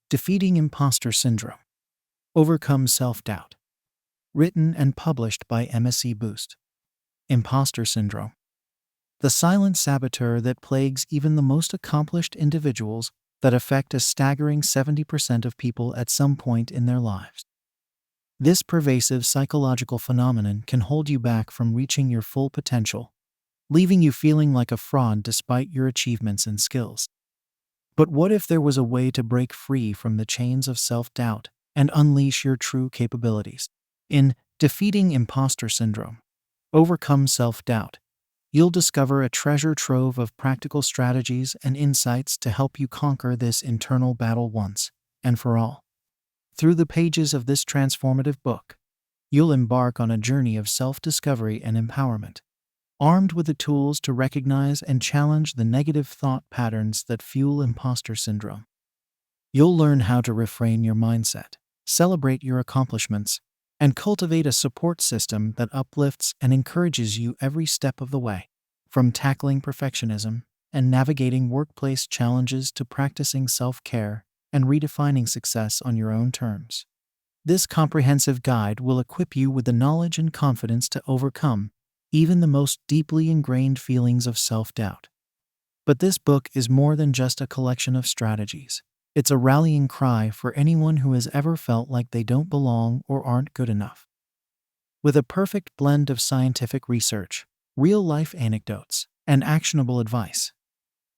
Defeating Imposter Syndrome. Overcome Self-Doubt. Written and published by MSC Boost. Imposter Syndrome. The silent saboteur that plagues even the most accomplished individuals that affect a staggering 70% of people at some point in their lives. This pervasive psychological phenomenon can hold you back from reaching your full potential, leaving you feeling like a fraud despite your achievements and skills. But what if there was a way to break free from the chains of self-doubt and unleash your true capabilities? In Defeating Imposter Syndrome, Overcome Self-Doubt, you'll discover a treasure trove of practical strategies and insights to help you conquer this internal battle once and for all. Through the pages of this transformative book, you'll embark on a journey of self-discovery and empowerment, armed with the tools to recognize and challenge the negative thought patterns that fuel imposter syndrome. You'll learn how to reframe your mindset, celebrate your accomplishments, and cultivate a support system that uplifts and encourages you every step of the way, from tackling perfectionism and navigating workplace challenges to practicing self-care and redefining success on your own terms. This comprehensive guide will equip you with the knowledge and confidence to overcome even the most deeply ingrained feelings of self-doubt. But this book is more than just a collection of strategies. It's a rallying cry for anyone who has ever felt like they don't belong or aren't good enough. With a perfect blend of scientific research, real-life anecdotes, and actionable advice,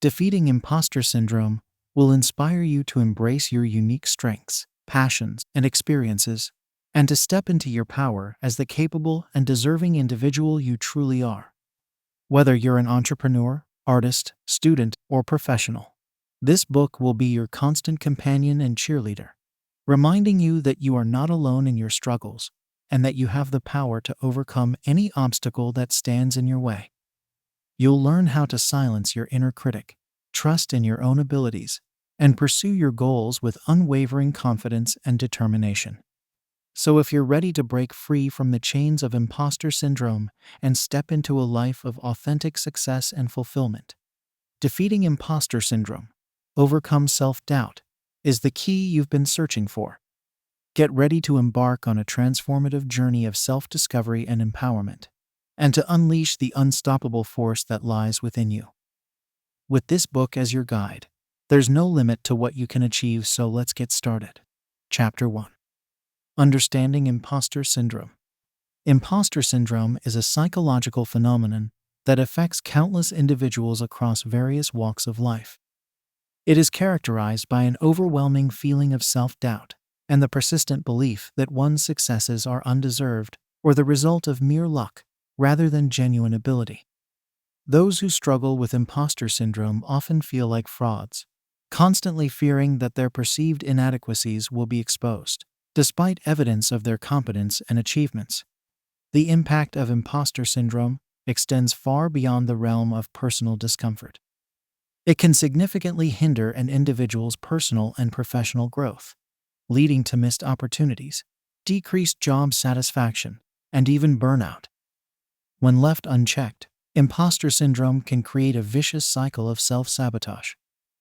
Defeating Imposter Syndrome will inspire you to embrace your unique strengths, passions, and experiences, and to step into your power as the capable and deserving individual you truly are. Whether you're an entrepreneur, artist, student, or professional, this book will be your constant companion and cheerleader, reminding you that you are not alone in your struggles and that you have the power to overcome any obstacle that stands in your way. You'll learn how to silence your inner critic, trust in your own abilities, and pursue your goals with unwavering confidence and determination. So if you're ready to break free from the chains of imposter syndrome and step into a life of authentic success and fulfillment, Defeating Imposter Syndrome, Overcome Self-Doubt is the key you've been searching for. Get ready to embark on a transformative journey of self-discovery and empowerment, and to unleash the unstoppable force that lies within you. With this book as your guide, there's no limit to what you can achieve, so let's get started. Chapter 1. Understanding Imposter Syndrome. Imposter syndrome is a psychological phenomenon that affects countless individuals across various walks of life. It is characterized by an overwhelming feeling of self-doubt and the persistent belief that one's successes are undeserved or the result of mere luck rather than genuine ability. Those who struggle with imposter syndrome often feel like frauds, constantly fearing that their perceived inadequacies will be exposed, despite evidence of their competence and achievements. The impact of imposter syndrome extends far beyond the realm of personal discomfort. It can significantly hinder an individual's personal and professional growth, leading to missed opportunities, decreased job satisfaction, and even burnout. When left unchecked, imposter syndrome can create a vicious cycle of self-sabotage,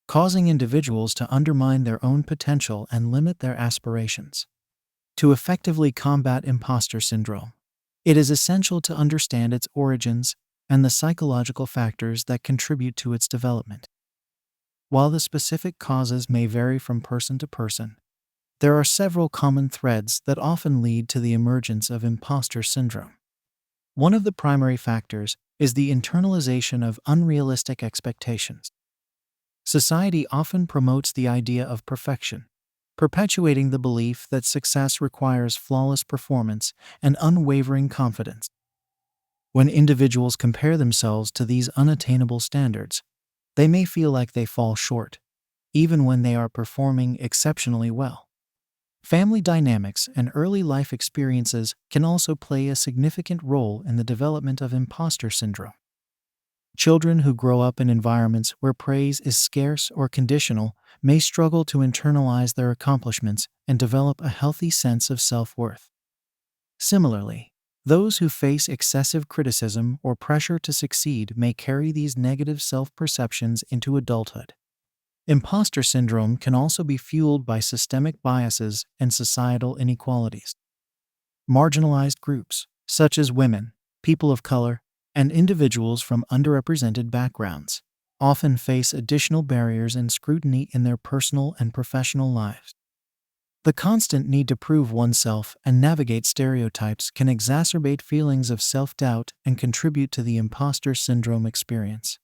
causing individuals to undermine their own potential and limit their aspirations. To effectively combat imposter syndrome, it is essential to understand its origins and the psychological factors that contribute to its development. While the specific causes may vary from person to person, there are several common threads that often lead to the emergence of imposter syndrome. One of the primary factors is the internalization of unrealistic expectations. Society often promotes the idea of perfection, perpetuating the belief that success requires flawless performance and unwavering confidence. When individuals compare themselves to these unattainable standards, they may feel like they fall short, even when they are performing exceptionally well. Family dynamics and early life experiences can also play a significant role in the development of imposter syndrome. Children who grow up in environments where praise is scarce or conditional may struggle to internalize their accomplishments and develop a healthy sense of self-worth. Similarly, those who face excessive criticism or pressure to succeed may carry these negative self-perceptions into adulthood. Imposter syndrome can also be fueled by systemic biases and societal inequalities. Marginalized groups, such as women, people of color, and individuals from underrepresented backgrounds, often face additional barriers and scrutiny in their personal and professional lives. The constant need to prove oneself and navigate stereotypes can exacerbate feelings of self-doubt and contribute to the imposter syndrome experience.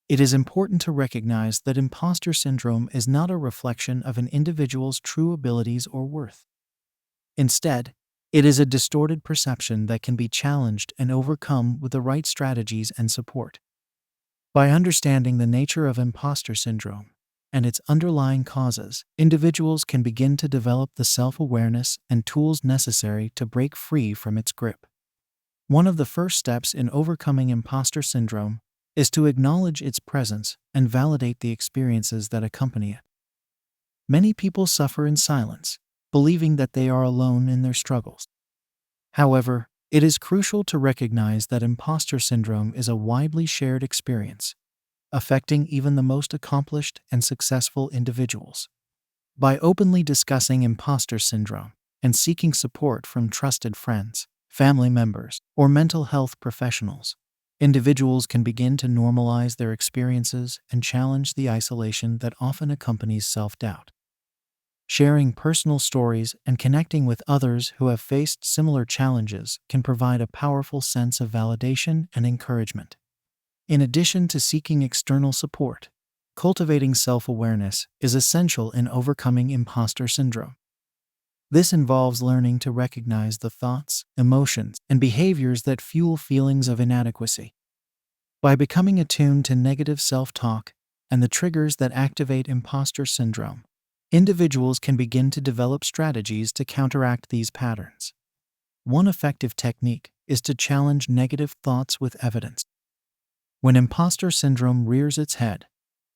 It is important to recognize that imposter syndrome is not a reflection of an individual's true abilities or worth. Instead, it is a distorted perception that can be challenged and overcome with the right strategies and support. By understanding the nature of imposter syndrome and its underlying causes, individuals can begin to develop the self-awareness and tools necessary to break free from its grip. One of the first steps in overcoming imposter syndrome is to acknowledge its presence and validate the experiences that accompany it. Many people suffer in silence, believing that they are alone in their struggles. However, it is crucial to recognize that imposter syndrome is a widely shared experience, affecting even the most accomplished and successful individuals. By openly discussing imposter syndrome and seeking support from trusted friends, family members, or mental health professionals, individuals can begin to normalize their experiences and challenge the isolation that often accompanies self-doubt. Sharing personal stories and connecting with others who have faced similar challenges can provide a powerful sense of validation and encouragement. In addition to seeking external support, cultivating self-awareness is essential in overcoming imposter syndrome. This involves learning to recognize the thoughts, emotions, and behaviors that fuel feelings of inadequacy. By becoming attuned to negative self-talk and the triggers that activate imposter syndrome, individuals can begin to develop strategies to counteract these patterns. One effective technique is to challenge negative thoughts with evidence. When imposter syndrome rears its head,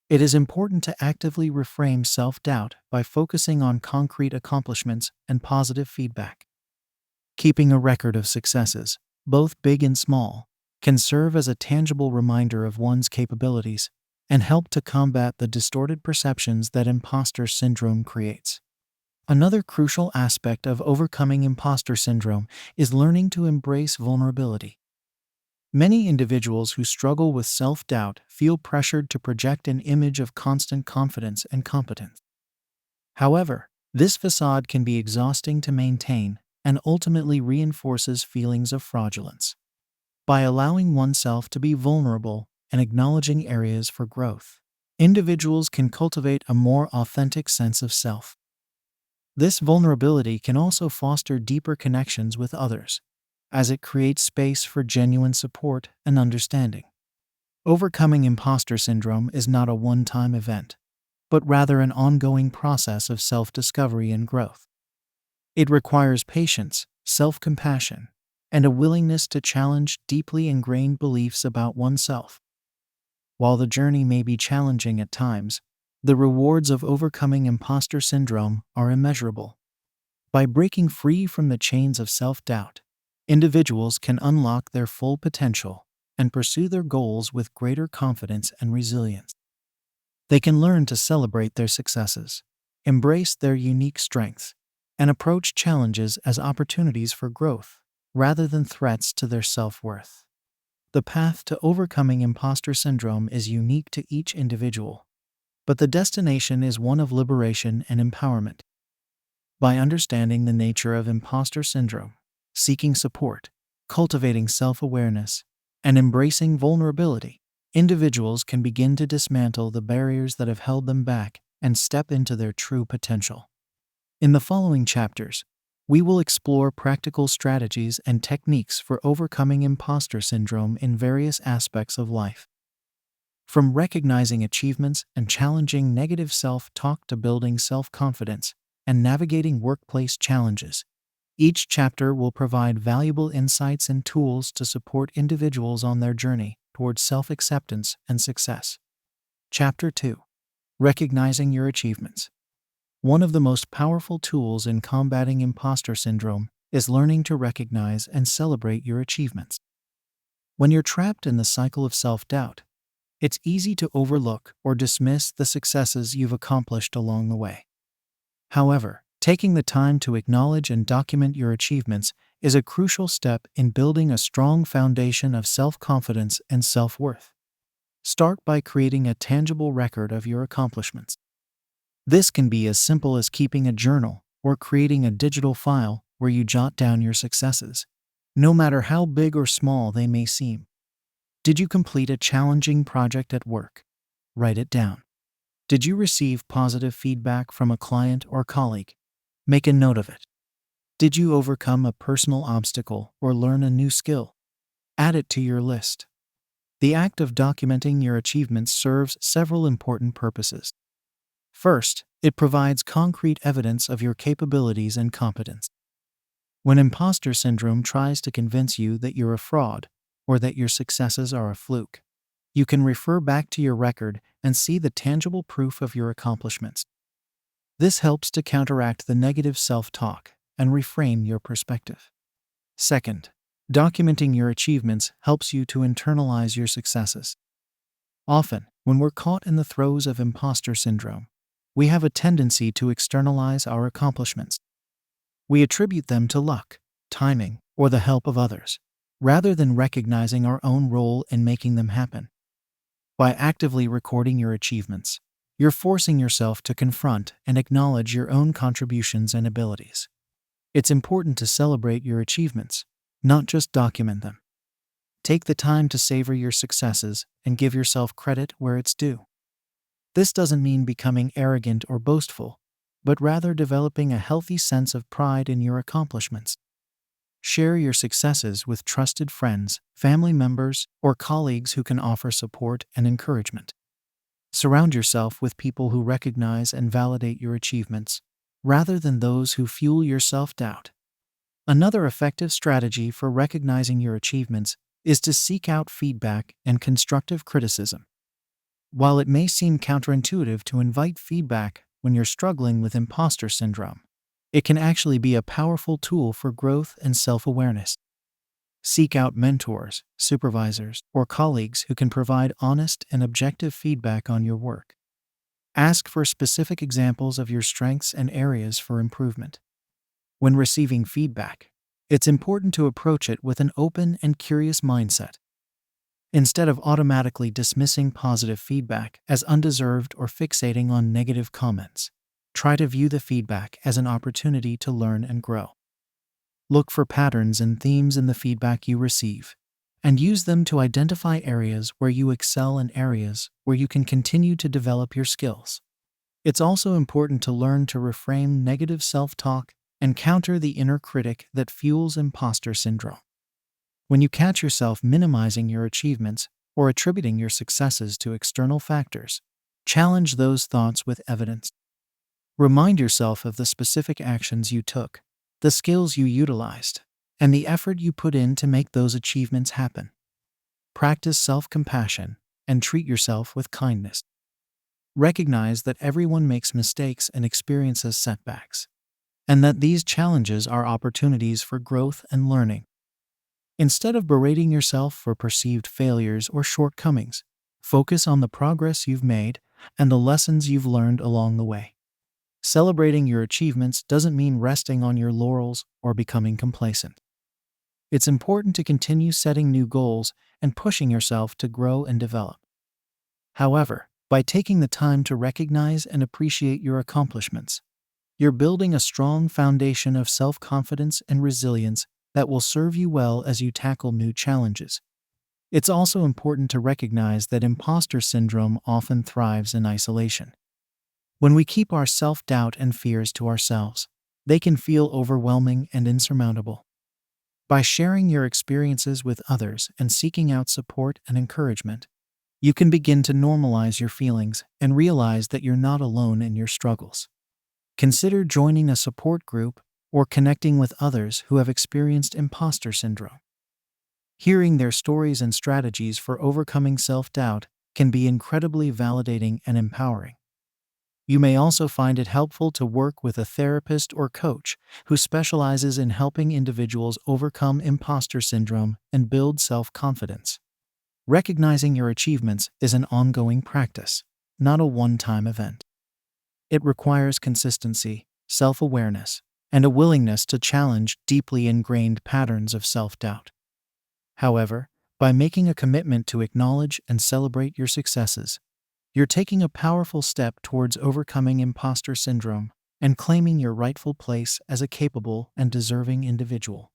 it is important to actively reframe self-doubt by focusing on concrete accomplishments and positive feedback. Keeping a record of successes, both big and small, can serve as a tangible reminder of one's capabilities and help to combat the distorted perceptions that imposter syndrome creates. Another crucial aspect of overcoming imposter syndrome is learning to embrace vulnerability. Many individuals who struggle with self-doubt feel pressured to project an image of constant confidence and competence. However, this facade can be exhausting to maintain and ultimately reinforces feelings of fraudulence. By allowing oneself to be vulnerable and acknowledging areas for growth, individuals can cultivate a more authentic sense of self. This vulnerability can also foster deeper connections with others, as it creates space for genuine support and understanding. Overcoming imposter syndrome is not a one-time event, but rather an ongoing process of self-discovery and growth. It requires patience, self-compassion, and a willingness to challenge deeply ingrained beliefs about oneself. While the journey may be challenging at times, the rewards of overcoming imposter syndrome are immeasurable. By breaking free from the chains of self-doubt, individuals can unlock their full potential and pursue their goals with greater confidence and resilience. They can learn to celebrate their successes, embrace their unique strengths, and approach challenges as opportunities for growth, rather than threats to their self-worth. The path to overcoming imposter syndrome is unique to each individual, but the destination is one of liberation and empowerment. By understanding the nature of imposter syndrome, seeking support, cultivating self-awareness, and embracing vulnerability, individuals can begin to dismantle the barriers that have held them back and step into their true potential. In the following chapters, we will explore practical strategies and techniques for overcoming imposter syndrome in various aspects of life. From recognizing achievements and challenging negative self-talk to building self-confidence and navigating workplace challenges, each chapter will provide valuable insights and tools to support individuals on their journey towards self-acceptance and success. Chapter 2. Recognizing your achievements. One of the most powerful tools in combating imposter syndrome is learning to recognize and celebrate your achievements. When you're trapped in the cycle of self-doubt, It's easy to overlook or dismiss the successes you've accomplished along the way. However, taking the time to acknowledge and document your achievements is a crucial step in building a strong foundation of self-confidence and self-worth. Start by creating a tangible record of your accomplishments. This can be as simple as keeping a journal or creating a digital file where you jot down your successes, no matter how big or small they may seem. Did you complete a challenging project at work? Write it down. Did you receive positive feedback from a client or colleague? Make a note of it. Did you overcome a personal obstacle or learn a new skill? Add it to your list. The act of documenting your achievements serves several important purposes. First, it provides concrete evidence of your capabilities and competence. When imposter syndrome tries to convince you that you're a fraud or that your successes are a fluke, you can refer back to your record and see the tangible proof of your accomplishments. This helps to counteract the negative self-talk and reframe your perspective. Second, documenting your achievements helps you to internalize your successes. Often, when we're caught in the throes of imposter syndrome, we have a tendency to externalize our accomplishments. We attribute them to luck, timing, or the help of others, rather than recognizing our own role in making them happen. By actively recording your achievements, you're forcing yourself to confront and acknowledge your own contributions and abilities. It's important to celebrate your achievements, not just document them. Take the time to savor your successes and give yourself credit where it's due. This doesn't mean becoming arrogant or boastful, but rather developing a healthy sense of pride in your accomplishments. Share your successes with trusted friends, family members, or colleagues who can offer support and encouragement. Surround yourself with people who recognize and validate your achievements, rather than those who fuel your self-doubt. Another effective strategy for recognizing your achievements is to seek out feedback and constructive criticism. While it may seem counterintuitive to invite feedback when you're struggling with imposter syndrome, it can actually be a powerful tool for growth and self-awareness. Seek out mentors, supervisors, or colleagues who can provide honest and objective feedback on your work. Ask for specific examples of your strengths and areas for improvement. When receiving feedback, it's important to approach it with an open and curious mindset. Instead of automatically dismissing positive feedback as undeserved or fixating on negative comments, try to view the feedback as an opportunity to learn and grow. Look for patterns and themes in the feedback you receive, and use them to identify areas where you excel and areas where you can continue to develop your skills. It's also important to learn to reframe negative self-talk and counter the inner critic that fuels imposter syndrome. When you catch yourself minimizing your achievements or attributing your successes to external factors, challenge those thoughts with evidence. Remind yourself of the specific actions you took, the skills you utilized, and the effort you put in to make those achievements happen. Practice self-compassion and treat yourself with kindness. Recognize that everyone makes mistakes and experiences setbacks, and that these challenges are opportunities for growth and learning. Instead of berating yourself for perceived failures or shortcomings, focus on the progress you've made and the lessons you've learned along the way. Celebrating your achievements doesn't mean resting on your laurels or becoming complacent. It's important to continue setting new goals and pushing yourself to grow and develop. However, by taking the time to recognize and appreciate your accomplishments, you're building a strong foundation of self-confidence and resilience that will serve you well as you tackle new challenges. It's also important to recognize that imposter syndrome often thrives in isolation. When we keep our self-doubt and fears to ourselves, they can feel overwhelming and insurmountable. By sharing your experiences with others and seeking out support and encouragement, you can begin to normalize your feelings and realize that you're not alone in your struggles. Consider joining a support group or connecting with others who have experienced imposter syndrome. Hearing their stories and strategies for overcoming self-doubt can be incredibly validating and empowering. You may also find it helpful to work with a therapist or coach who specializes in helping individuals overcome imposter syndrome and build self-confidence. Recognizing your achievements is an ongoing practice, not a one-time event. It requires consistency, self-awareness, and a willingness to challenge deeply ingrained patterns of self-doubt. However, by making a commitment to acknowledge and celebrate your successes, you're taking a powerful step towards overcoming imposter syndrome and claiming your rightful place as a capable and deserving individual.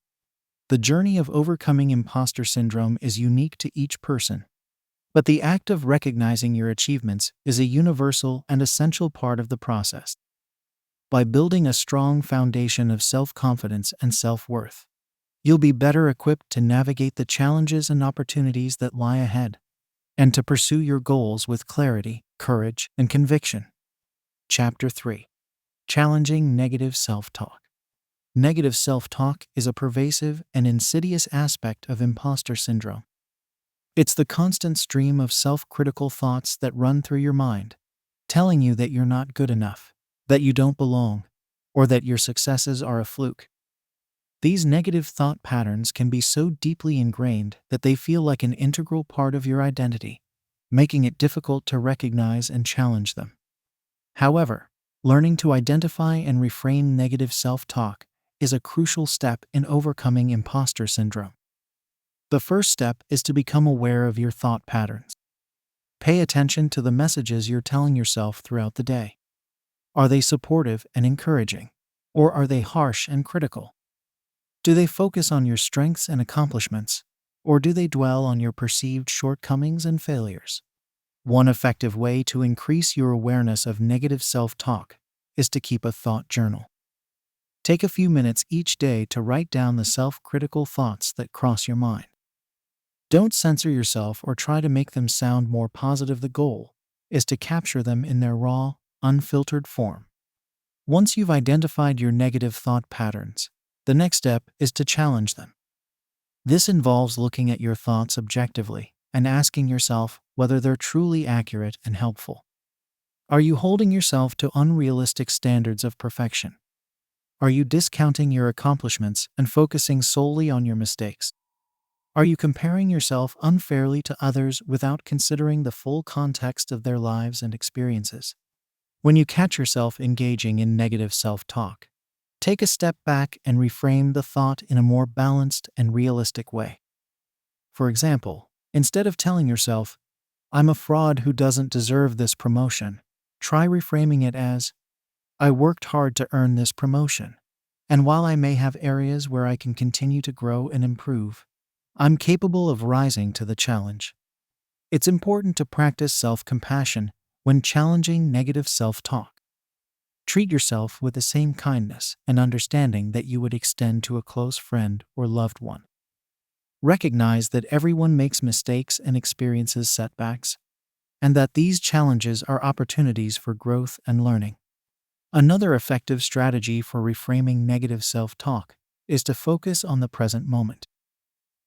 The journey of overcoming imposter syndrome is unique to each person, but the act of recognizing your achievements is a universal and essential part of the process. By building a strong foundation of self-confidence and self-worth, you'll be better equipped to navigate the challenges and opportunities that lie ahead, and to pursue your goals with clarity, courage, and conviction. Chapter 3. Challenging negative self-talk. Negative self-talk is a pervasive and insidious aspect of imposter syndrome. It's the constant stream of self-critical thoughts that run through your mind, telling you that you're not good enough, that you don't belong, or that your successes are a fluke. These negative thought patterns can be so deeply ingrained that they feel like an integral part of your identity, making it difficult to recognize and challenge them. However, learning to identify and reframe negative self-talk is a crucial step in overcoming imposter syndrome. The first step is to become aware of your thought patterns. Pay attention to the messages you're telling yourself throughout the day. Are they supportive and encouraging, or are they harsh and critical? Do they focus on your strengths and accomplishments, or do they dwell on your perceived shortcomings and failures? One effective way to increase your awareness of negative self-talk is to keep a thought journal. Take a few minutes each day to write down the self-critical thoughts that cross your mind. Don't censor yourself or try to make them sound more positive. The goal is to capture them in their raw, unfiltered form. Once you've identified your negative thought patterns, the next step is to challenge them. This involves looking at your thoughts objectively and asking yourself whether they're truly accurate and helpful. Are you holding yourself to unrealistic standards of perfection? Are you discounting your accomplishments and focusing solely on your mistakes? Are you comparing yourself unfairly to others without considering the full context of their lives and experiences? When you catch yourself engaging in negative self-talk, take a step back and reframe the thought in a more balanced and realistic way. For example, instead of telling yourself, "I'm a fraud who doesn't deserve this promotion," try reframing it as, "I worked hard to earn this promotion, and while I may have areas where I can continue to grow and improve, I'm capable of rising to the challenge." It's important to practice self-compassion when challenging negative self-talk. Treat yourself with the same kindness and understanding that you would extend to a close friend or loved one. Recognize that everyone makes mistakes and experiences setbacks, and that these challenges are opportunities for growth and learning. Another effective strategy for reframing negative self-talk is to focus on the present moment.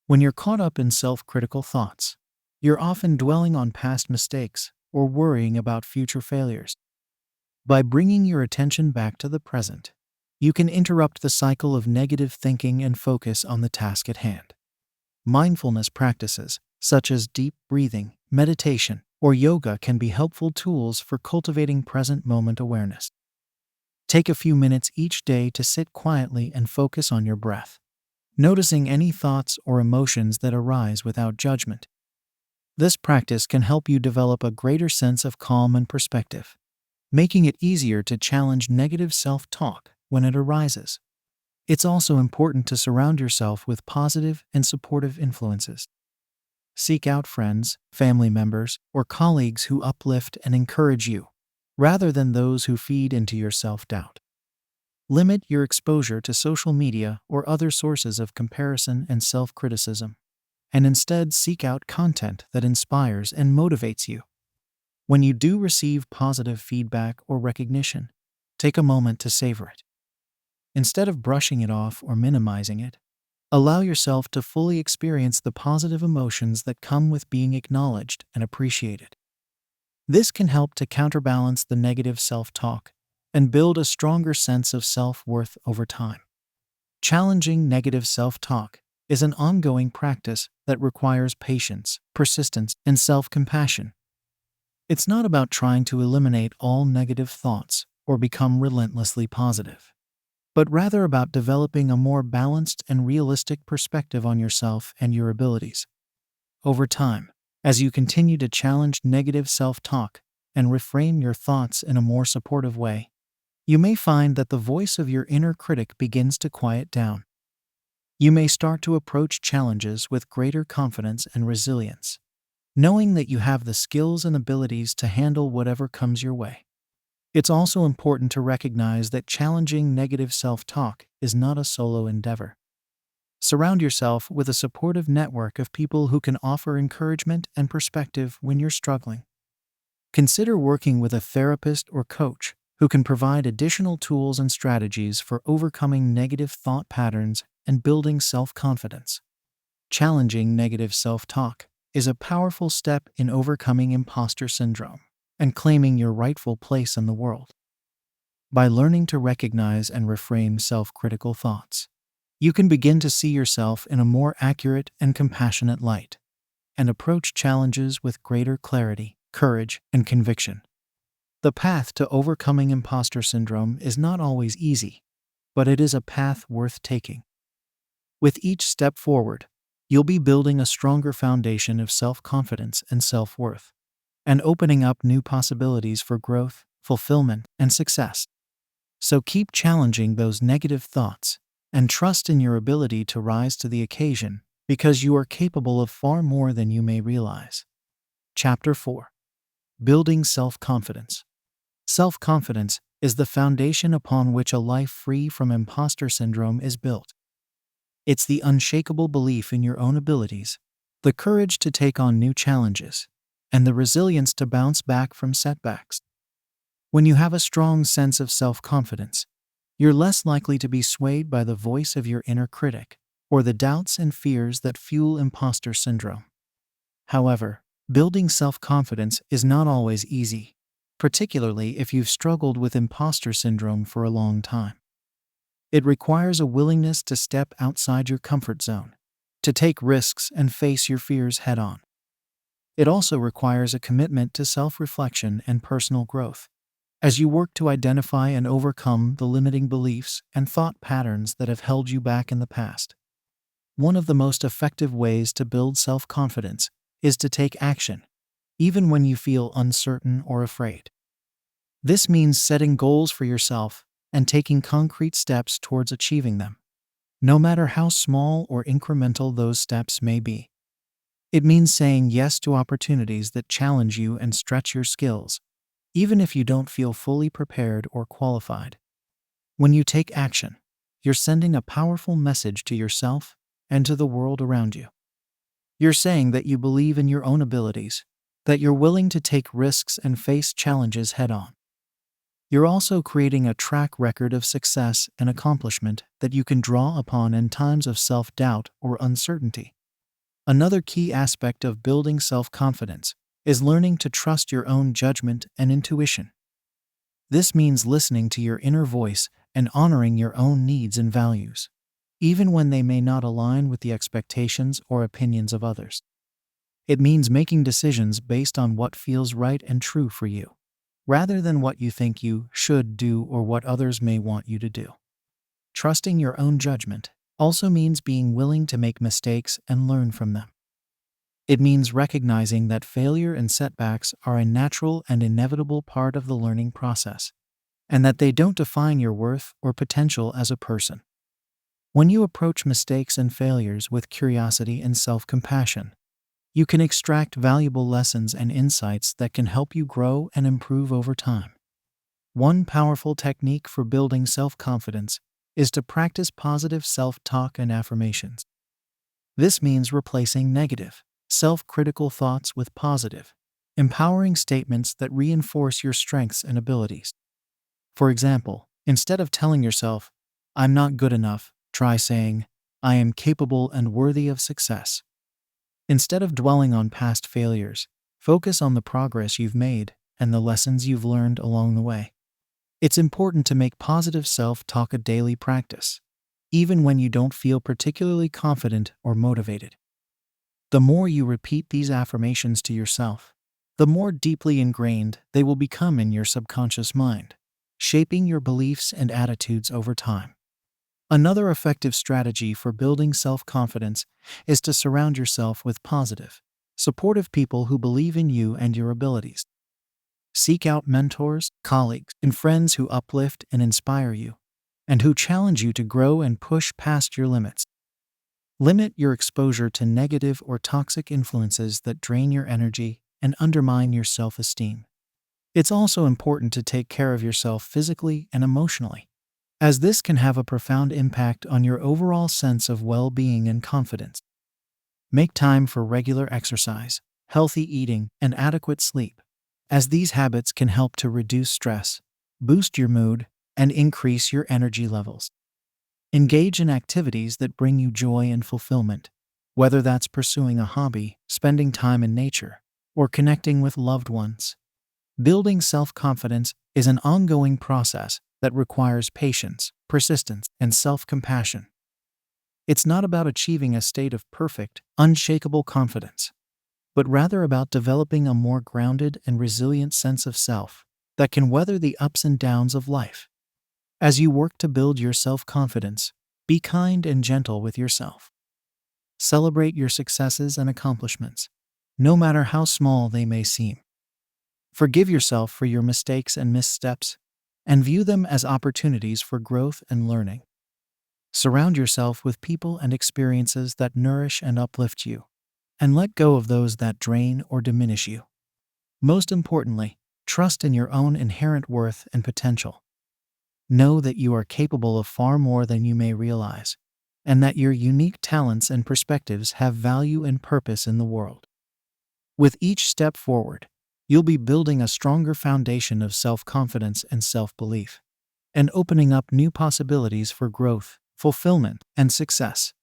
When you're caught up in self-critical thoughts, you're often dwelling on past mistakes or worrying about future failures. By bringing your attention back to the present, you can interrupt the cycle of negative thinking and focus on the task at hand. Mindfulness practices, such as deep breathing, meditation, or yoga, can be helpful tools for cultivating present moment awareness. Take a few minutes each day to sit quietly and focus on your breath, noticing any thoughts or emotions that arise without judgment. This practice can help you develop a greater sense of calm and perspective, making it easier to challenge negative self-talk when it arises. It's also important to surround yourself with positive and supportive influences. Seek out friends, family members, or colleagues who uplift and encourage you, rather than those who feed into your self-doubt. Limit your exposure to social media or other sources of comparison and self-criticism, and instead seek out content that inspires and motivates you. When you do receive positive feedback or recognition, take a moment to savor it. Instead of brushing it off or minimizing it, allow yourself to fully experience the positive emotions that come with being acknowledged and appreciated. This can help to counterbalance the negative self-talk and build a stronger sense of self-worth over time. Challenging negative self-talk is an ongoing practice that requires patience, persistence, and self-compassion. It's not about trying to eliminate all negative thoughts or become relentlessly positive, but rather about developing a more balanced and realistic perspective on yourself and your abilities. Over time, as you continue to challenge negative self-talk and reframe your thoughts in a more supportive way, you may find that the voice of your inner critic begins to quiet down. You may start to approach challenges with greater confidence and resilience, knowing that you have the skills and abilities to handle whatever comes your way. It's also important to recognize that challenging negative self-talk is not a solo endeavor. Surround yourself with a supportive network of people who can offer encouragement and perspective when you're struggling. Consider working with a therapist or coach who can provide additional tools and strategies for overcoming negative thought patterns and building self-confidence. Challenging negative self-talk is a powerful step in overcoming imposter syndrome and claiming your rightful place in the world. By learning to recognize and reframe self-critical thoughts, you can begin to see yourself in a more accurate and compassionate light, and approach challenges with greater clarity, courage, and conviction. The path to overcoming imposter syndrome is not always easy, but it is a path worth taking. With each step forward, you'll be building a stronger foundation of self-confidence and self-worth, and opening up new possibilities for growth, fulfillment, and success. So keep challenging those negative thoughts and trust in your ability to rise to the occasion, because you are capable of far more than you may realize. Chapter 4. Building Self-Confidence. Self-confidence is the foundation upon which a life free from imposter syndrome is built. It's the unshakable belief in your own abilities, the courage to take on new challenges, and the resilience to bounce back from setbacks. When you have a strong sense of self-confidence, you're less likely to be swayed by the voice of your inner critic or the doubts and fears that fuel imposter syndrome. However, building self-confidence is not always easy, particularly if you've struggled with imposter syndrome for a long time. It requires a willingness to step outside your comfort zone, to take risks and face your fears head-on. It also requires a commitment to self-reflection and personal growth, as you work to identify and overcome the limiting beliefs and thought patterns that have held you back in the past. One of the most effective ways to build self-confidence is to take action, even when you feel uncertain or afraid. This means setting goals for yourself and taking concrete steps towards achieving them, no matter how small or incremental those steps may be. It means saying yes to opportunities that challenge you and stretch your skills, even if you don't feel fully prepared or qualified. When you take action, you're sending a powerful message to yourself and to the world around you. You're saying that you believe in your own abilities, that you're willing to take risks and face challenges head-on. You're also creating a track record of success and accomplishment that you can draw upon in times of self-doubt or uncertainty. Another key aspect of building self-confidence is learning to trust your own judgment and intuition. This means listening to your inner voice and honoring your own needs and values, even when they may not align with the expectations or opinions of others. It means making decisions based on what feels right and true for you, rather than what you think you should do or what others may want you to do. Trusting your own judgment also means being willing to make mistakes and learn from them. It means recognizing that failure and setbacks are a natural and inevitable part of the learning process, and that they don't define your worth or potential as a person. When you approach mistakes and failures with curiosity and self-compassion, you can extract valuable lessons and insights that can help you grow and improve over time. One powerful technique for building self-confidence is to practice positive self-talk and affirmations. This means replacing negative, self-critical thoughts with positive, empowering statements that reinforce your strengths and abilities. For example, instead of telling yourself, "I'm not good enough," try saying, "I am capable and worthy of success." Instead of dwelling on past failures, focus on the progress you've made and the lessons you've learned along the way. It's important to make positive self-talk a daily practice. even when you don't feel particularly confident or motivated. The more you repeat these affirmations to yourself, the more deeply ingrained they will become in your subconscious mind, shaping your beliefs and attitudes over time. Another effective strategy for building self-confidence is to surround yourself with positive, supportive people who believe in you and your abilities. Seek out mentors, colleagues, and friends who uplift and inspire you, and who challenge you to grow and push past your limits. Limit your exposure to negative or toxic influences that drain your energy and undermine your self-esteem. It's also important to take care of yourself physically and emotionally, as this can have a profound impact on your overall sense of well-being and confidence. Make time for regular exercise, healthy eating, and adequate sleep, as these habits can help to reduce stress, boost your mood, and increase your energy levels. Engage in activities that bring you joy and fulfillment, whether that's pursuing a hobby, spending time in nature, or connecting with loved ones. Building self-confidence is an ongoing process that requires patience, persistence, and self-compassion. It's not about achieving a state of perfect, unshakable confidence, but rather about developing a more grounded and resilient sense of self that can weather the ups and downs of life. As you work to build your self-confidence, be kind and gentle with yourself. Celebrate your successes and accomplishments, no matter how small they may seem. Forgive yourself for your mistakes and missteps, and view them as opportunities for growth and learning. Surround yourself with people and experiences that nourish and uplift you, and let go of those that drain or diminish you. Most importantly, trust in your own inherent worth and potential. Know that you are capable of far more than you may realize, and that your unique talents and perspectives have value and purpose in the world. With each step forward, you'll be building a stronger foundation of self-confidence and self-belief, and opening up new possibilities for growth, fulfillment, and success.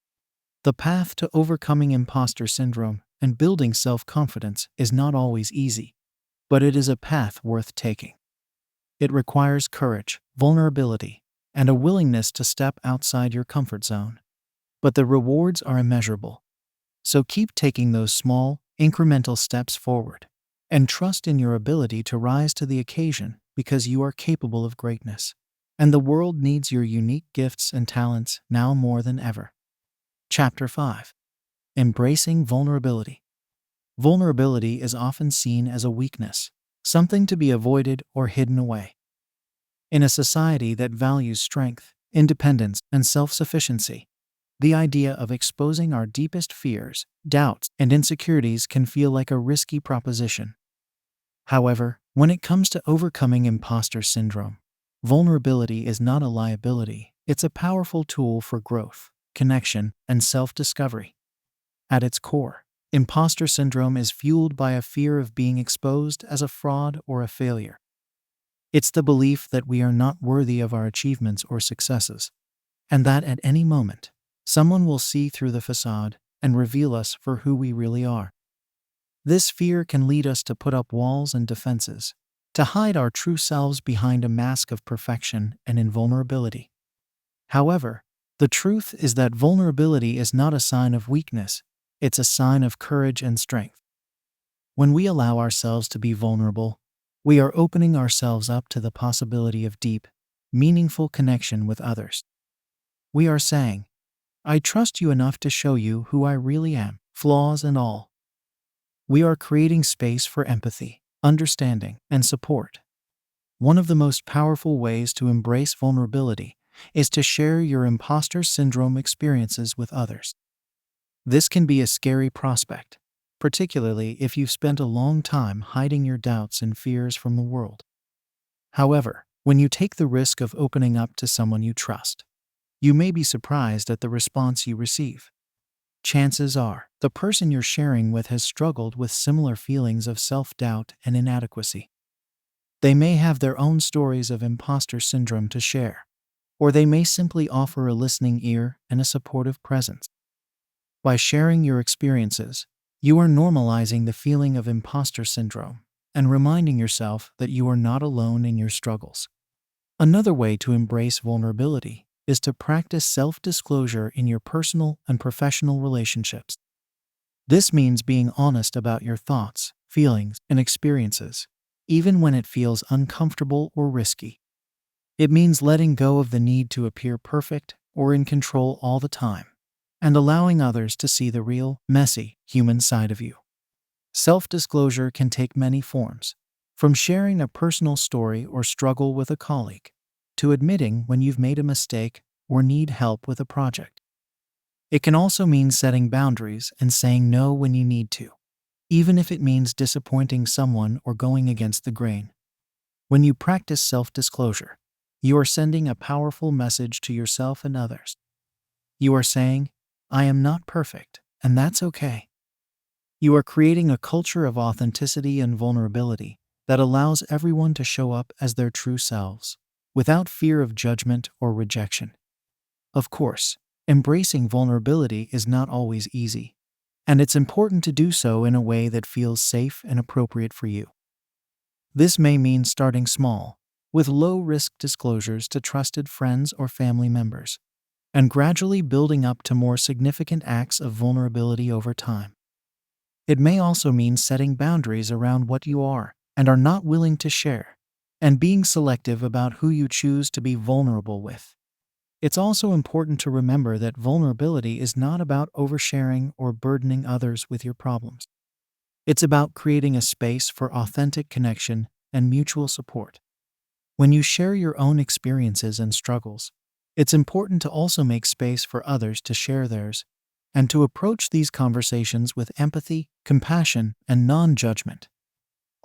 The path to overcoming imposter syndrome and building self-confidence is not always easy, but it is a path worth taking. It requires courage, vulnerability, and a willingness to step outside your comfort zone. But the rewards are immeasurable. So keep taking those small, incremental steps forward, and trust in your ability to rise to the occasion, because you are capable of greatness. And the world needs your unique gifts and talents now more than ever. Chapter 5. Embracing vulnerability. Vulnerability is often seen as a weakness, something to be avoided or hidden away. In a society that values strength, independence, and self-sufficiency, the idea of exposing our deepest fears, doubts, and insecurities can feel like a risky proposition. However, when it comes to overcoming imposter syndrome, vulnerability is not a liability, it's a powerful tool for growth, connection, and self-discovery. At its core, imposter syndrome is fueled by a fear of being exposed as a fraud or a failure. It's the belief that we are not worthy of our achievements or successes, and that at any moment, someone will see through the facade and reveal us for who we really are. This fear can lead us to put up walls and defenses, to hide our true selves behind a mask of perfection and invulnerability. However, the truth is that vulnerability is not a sign of weakness, it's a sign of courage and strength. When we allow ourselves to be vulnerable, we are opening ourselves up to the possibility of deep, meaningful connection with others. We are saying, "I trust you enough to show you who I really am, flaws and all." We are creating space for empathy, understanding, and support. One of the most powerful ways to embrace vulnerability is to share your imposter syndrome experiences with others. This can be a scary prospect, particularly if you've spent a long time hiding your doubts and fears from the world. However, when you take the risk of opening up to someone you trust, you may be surprised at the response you receive. Chances are, the person you're sharing with has struggled with similar feelings of self-doubt and inadequacy. They may have their own stories of imposter syndrome to share, or they may simply offer a listening ear and a supportive presence. By sharing your experiences, you are normalizing the feeling of imposter syndrome and reminding yourself that you are not alone in your struggles. Another way to embrace vulnerability is to practice self-disclosure in your personal and professional relationships. This means being honest about your thoughts, feelings, and experiences, even when it feels uncomfortable or risky. It means letting go of the need to appear perfect or in control all the time, and allowing others to see the real, messy, human side of you. Self-disclosure can take many forms, from sharing a personal story or struggle with a colleague, to admitting when you've made a mistake or need help with a project. It can also mean setting boundaries and saying no when you need to, even if it means disappointing someone or going against the grain. When you practice self-disclosure, you are sending a powerful message to yourself and others. You are saying, I am not perfect, and that's okay. You are creating a culture of authenticity and vulnerability that allows everyone to show up as their true selves, without fear of judgment or rejection. Of course, embracing vulnerability is not always easy, and it's important to do so in a way that feels safe and appropriate for you. This may mean starting small, with low-risk disclosures to trusted friends or family members, and gradually building up to more significant acts of vulnerability over time. It may also mean setting boundaries around what you are and are not willing to share, and being selective about who you choose to be vulnerable with. It's also important to remember that vulnerability is not about oversharing or burdening others with your problems. It's about creating a space for authentic connection and mutual support. When you share your own experiences and struggles, it's important to also make space for others to share theirs, and to approach these conversations with empathy, compassion, and non-judgment.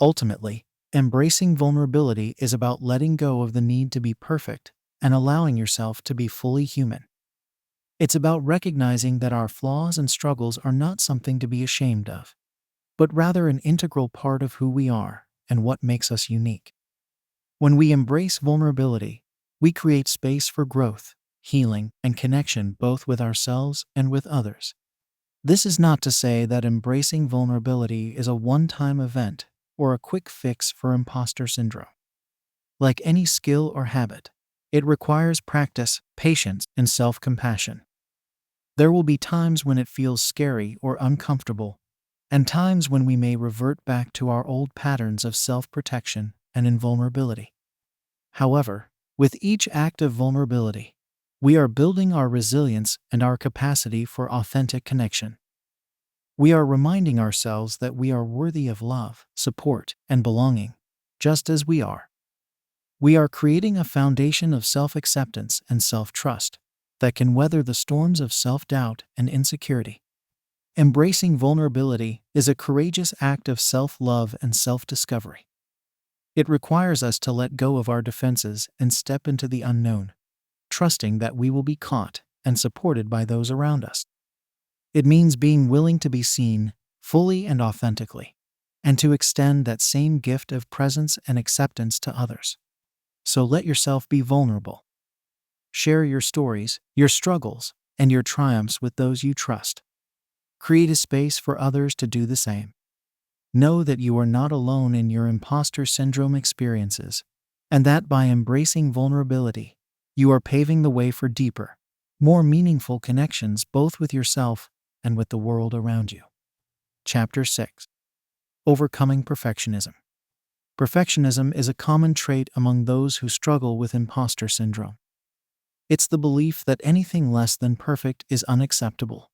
Ultimately, embracing vulnerability is about letting go of the need to be perfect and allowing yourself to be fully human. It's about recognizing that our flaws and struggles are not something to be ashamed of, but rather an integral part of who we are and what makes us unique. When we embrace vulnerability, we create space for growth, healing, and connection both with ourselves and with others. This is not to say that embracing vulnerability is a one-time event or a quick fix for imposter syndrome. Like any skill or habit, it requires practice, patience, and self-compassion. There will be times when it feels scary or uncomfortable, and times when we may revert back to our old patterns of self-protection and invulnerability. However, with each act of vulnerability, we are building our resilience and our capacity for authentic connection. We are reminding ourselves that we are worthy of love, support, and belonging, just as we are. We are creating a foundation of self-acceptance and self-trust that can weather the storms of self-doubt and insecurity. Embracing vulnerability is a courageous act of self-love and self-discovery. It requires us to let go of our defenses and step into the unknown, trusting that we will be caught and supported by those around us. It means being willing to be seen fully and authentically, and to extend that same gift of presence and acceptance to others. So let yourself be vulnerable. Share your stories, your struggles, and your triumphs with those you trust. Create a space for others to do the same. Know that you are not alone in your imposter syndrome experiences, and that by embracing vulnerability, you are paving the way for deeper, more meaningful connections both with yourself and with the world around you. Chapter 6. Overcoming perfectionism. Perfectionism is a common trait among those who struggle with imposter syndrome. It's the belief that anything less than perfect is unacceptable,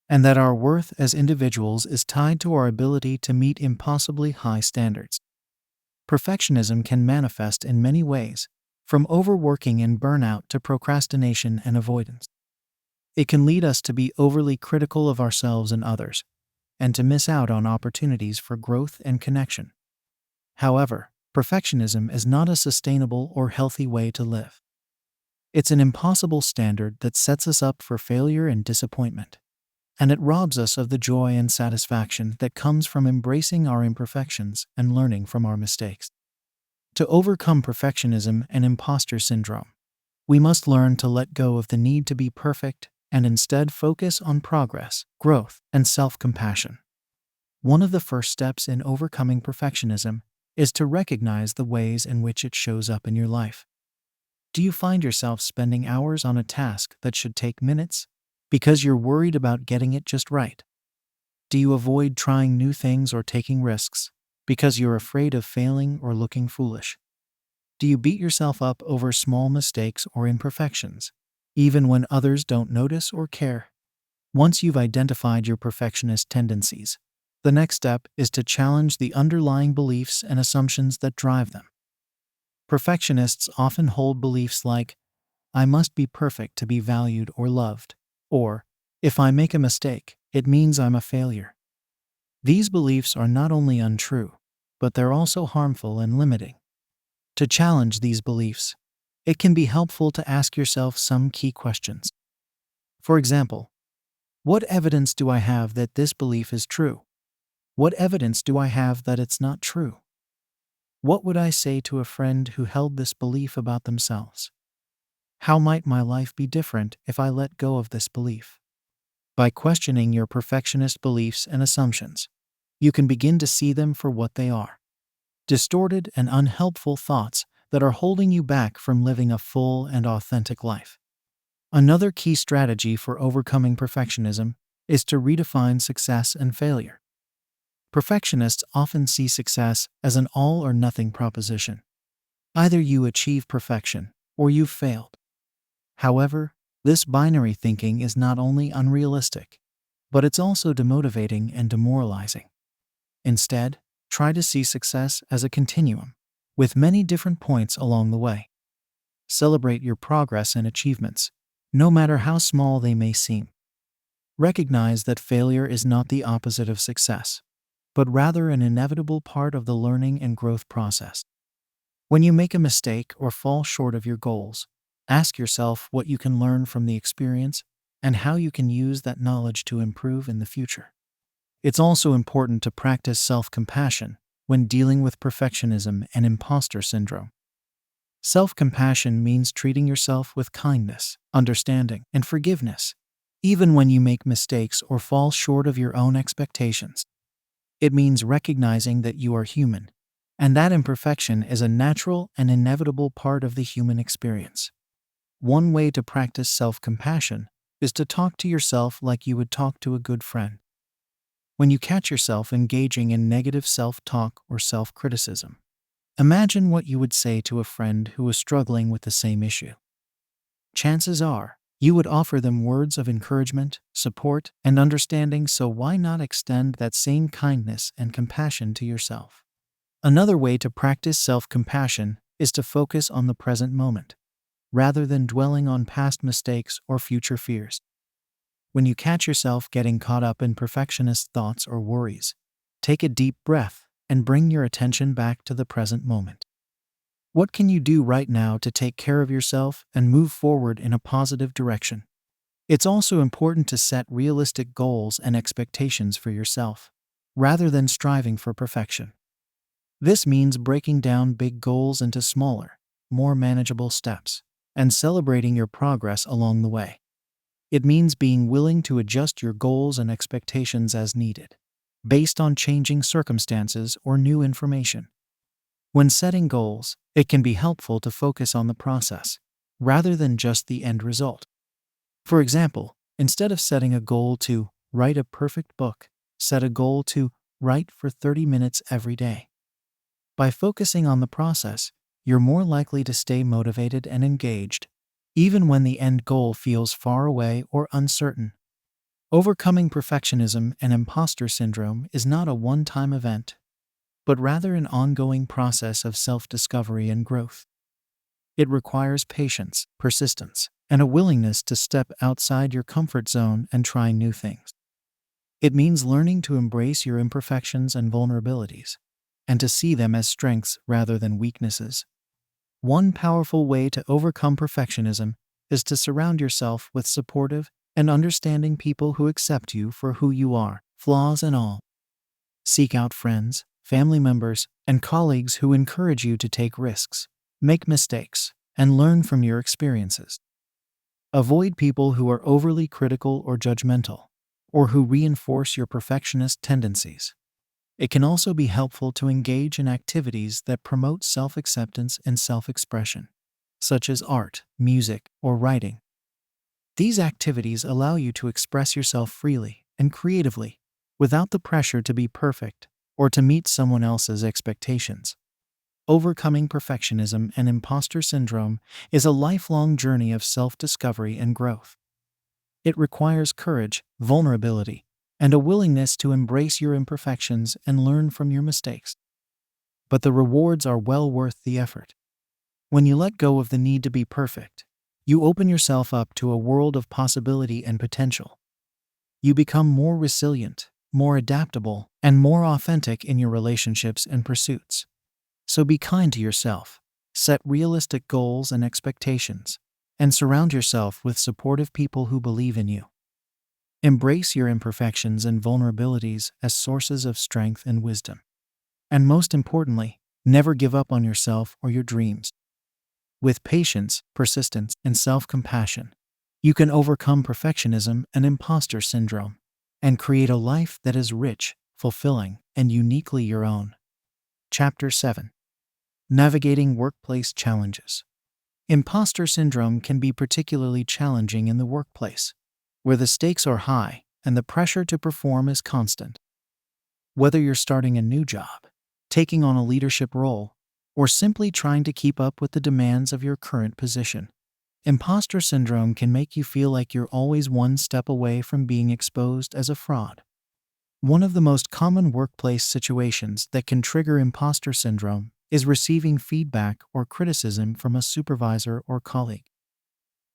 and that our worth as individuals is tied to our ability to meet impossibly high standards. Perfectionism can manifest in many ways, from overworking and burnout to procrastination and avoidance. It can lead us to be overly critical of ourselves and others, and to miss out on opportunities for growth and connection. However, perfectionism is not a sustainable or healthy way to live. It's an impossible standard that sets us up for failure and disappointment, and it robs us of the joy and satisfaction that comes from embracing our imperfections and learning from our mistakes. To overcome perfectionism and imposter syndrome, we must learn to let go of the need to be perfect and instead focus on progress, growth, and self-compassion. One of the first steps in overcoming perfectionism is to recognize the ways in which it shows up in your life. Do you find yourself spending hours on a task that should take minutes because you're worried about getting it just right? Do you avoid trying new things or taking risks because you're afraid of failing or looking foolish? Do you beat yourself up over small mistakes or imperfections, even when others don't notice or care? Once you've identified your perfectionist tendencies, the next step is to challenge the underlying beliefs and assumptions that drive them. Perfectionists often hold beliefs like, I must be perfect to be valued or loved, or, if I make a mistake, it means I'm a failure. These beliefs are not only untrue, but they're also harmful and limiting. To challenge these beliefs, it can be helpful to ask yourself some key questions. For example, what evidence do I have that this belief is true? What evidence do I have that it's not true? What would I say to a friend who held this belief about themselves? How might my life be different if I let go of this belief? By questioning your perfectionist beliefs and assumptions, you can begin to see them for what they are: distorted and unhelpful thoughts that are holding you back from living a full and authentic life. Another key strategy for overcoming perfectionism is to redefine success and failure. Perfectionists often see success as an all or nothing proposition. Either you achieve perfection or you've failed. However, this binary thinking is not only unrealistic, but it's also demotivating and demoralizing. Instead, try to see success as a continuum, with many different points along the way. Celebrate your progress and achievements, no matter how small they may seem. Recognize that failure is not the opposite of success, but rather an inevitable part of the learning and growth process. When you make a mistake or fall short of your goals, ask yourself what you can learn from the experience and how you can use that knowledge to improve in the future. It's also important to practice self-compassion when dealing with perfectionism and imposter syndrome. Self-compassion means treating yourself with kindness, understanding, and forgiveness, even when you make mistakes or fall short of your own expectations. It means recognizing that you are human, and that imperfection is a natural and inevitable part of the human experience. One way to practice self-compassion is to talk to yourself like you would talk to a good friend. When you catch yourself engaging in negative self-talk or self-criticism, imagine what you would say to a friend who was struggling with the same issue. Chances are, you would offer them words of encouragement, support, and understanding, so why not extend that same kindness and compassion to yourself? Another way to practice self-compassion is to focus on the present moment, rather than dwelling on past mistakes or future fears. When you catch yourself getting caught up in perfectionist thoughts or worries, take a deep breath and bring your attention back to the present moment. What can you do right now to take care of yourself and move forward in a positive direction? It's also important to set realistic goals and expectations for yourself, rather than striving for perfection. This means breaking down big goals into smaller, more manageable steps, and celebrating your progress along the way. It means being willing to adjust your goals and expectations as needed, based on changing circumstances or new information. When setting goals, it can be helpful to focus on the process, rather than just the end result. For example, instead of setting a goal to write a perfect book, set a goal to write for 30 minutes every day. By focusing on the process, you're more likely to stay motivated and engaged, even when the end goal feels far away or uncertain. Overcoming perfectionism and imposter syndrome is not a one-time event, but rather an ongoing process of self-discovery and growth. It requires patience, persistence, and a willingness to step outside your comfort zone and try new things. It means learning to embrace your imperfections and vulnerabilities, and to see them as strengths rather than weaknesses. One powerful way to overcome perfectionism is to surround yourself with supportive and understanding people who accept you for who you are, flaws and all. Seek out friends, family members, and colleagues who encourage you to take risks, make mistakes, and learn from your experiences. Avoid people who are overly critical or judgmental, or who reinforce your perfectionist tendencies. It can also be helpful to engage in activities that promote self-acceptance and self-expression. such as art, music, or writing. These activities allow you to express yourself freely and creatively without the pressure to be perfect or to meet someone else's expectations. Overcoming perfectionism and imposter syndrome is a lifelong journey of self-discovery and growth. It requires courage, vulnerability, and a willingness to embrace your imperfections and learn from your mistakes. But the rewards are well worth the effort. When you let go of the need to be perfect, you open yourself up to a world of possibility and potential. You become more resilient, more adaptable, and more authentic in your relationships and pursuits. So be kind to yourself, set realistic goals and expectations, and surround yourself with supportive people who believe in you. Embrace your imperfections and vulnerabilities as sources of strength and wisdom. And most importantly, never give up on yourself or your dreams. With patience, persistence, and self-compassion, you can overcome perfectionism and imposter syndrome and create a life that is rich, fulfilling, and uniquely your own. Chapter 7. Navigating Workplace Challenges. Imposter syndrome can be particularly challenging in the workplace, where the stakes are high and the pressure to perform is constant. Whether you're starting a new job, taking on a leadership role, or simply trying to keep up with the demands of your current position, imposter syndrome can make you feel like you're always one step away from being exposed as a fraud. One of the most common workplace situations that can trigger imposter syndrome is receiving feedback or criticism from a supervisor or colleague.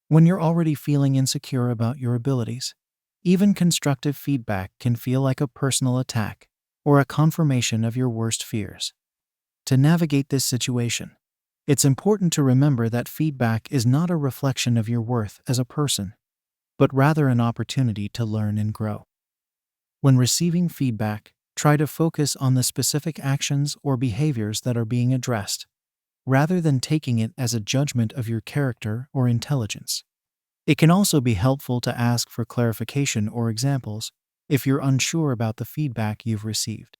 When you're already feeling insecure about your abilities, even constructive feedback can feel like a personal attack or a confirmation of your worst fears. To navigate this situation, it's important to remember that feedback is not a reflection of your worth as a person, but rather an opportunity to learn and grow. When receiving feedback, try to focus on the specific actions or behaviors that are being addressed, rather than taking it as a judgment of your character or intelligence. It can also be helpful to ask for clarification or examples if you're unsure about the feedback you've received.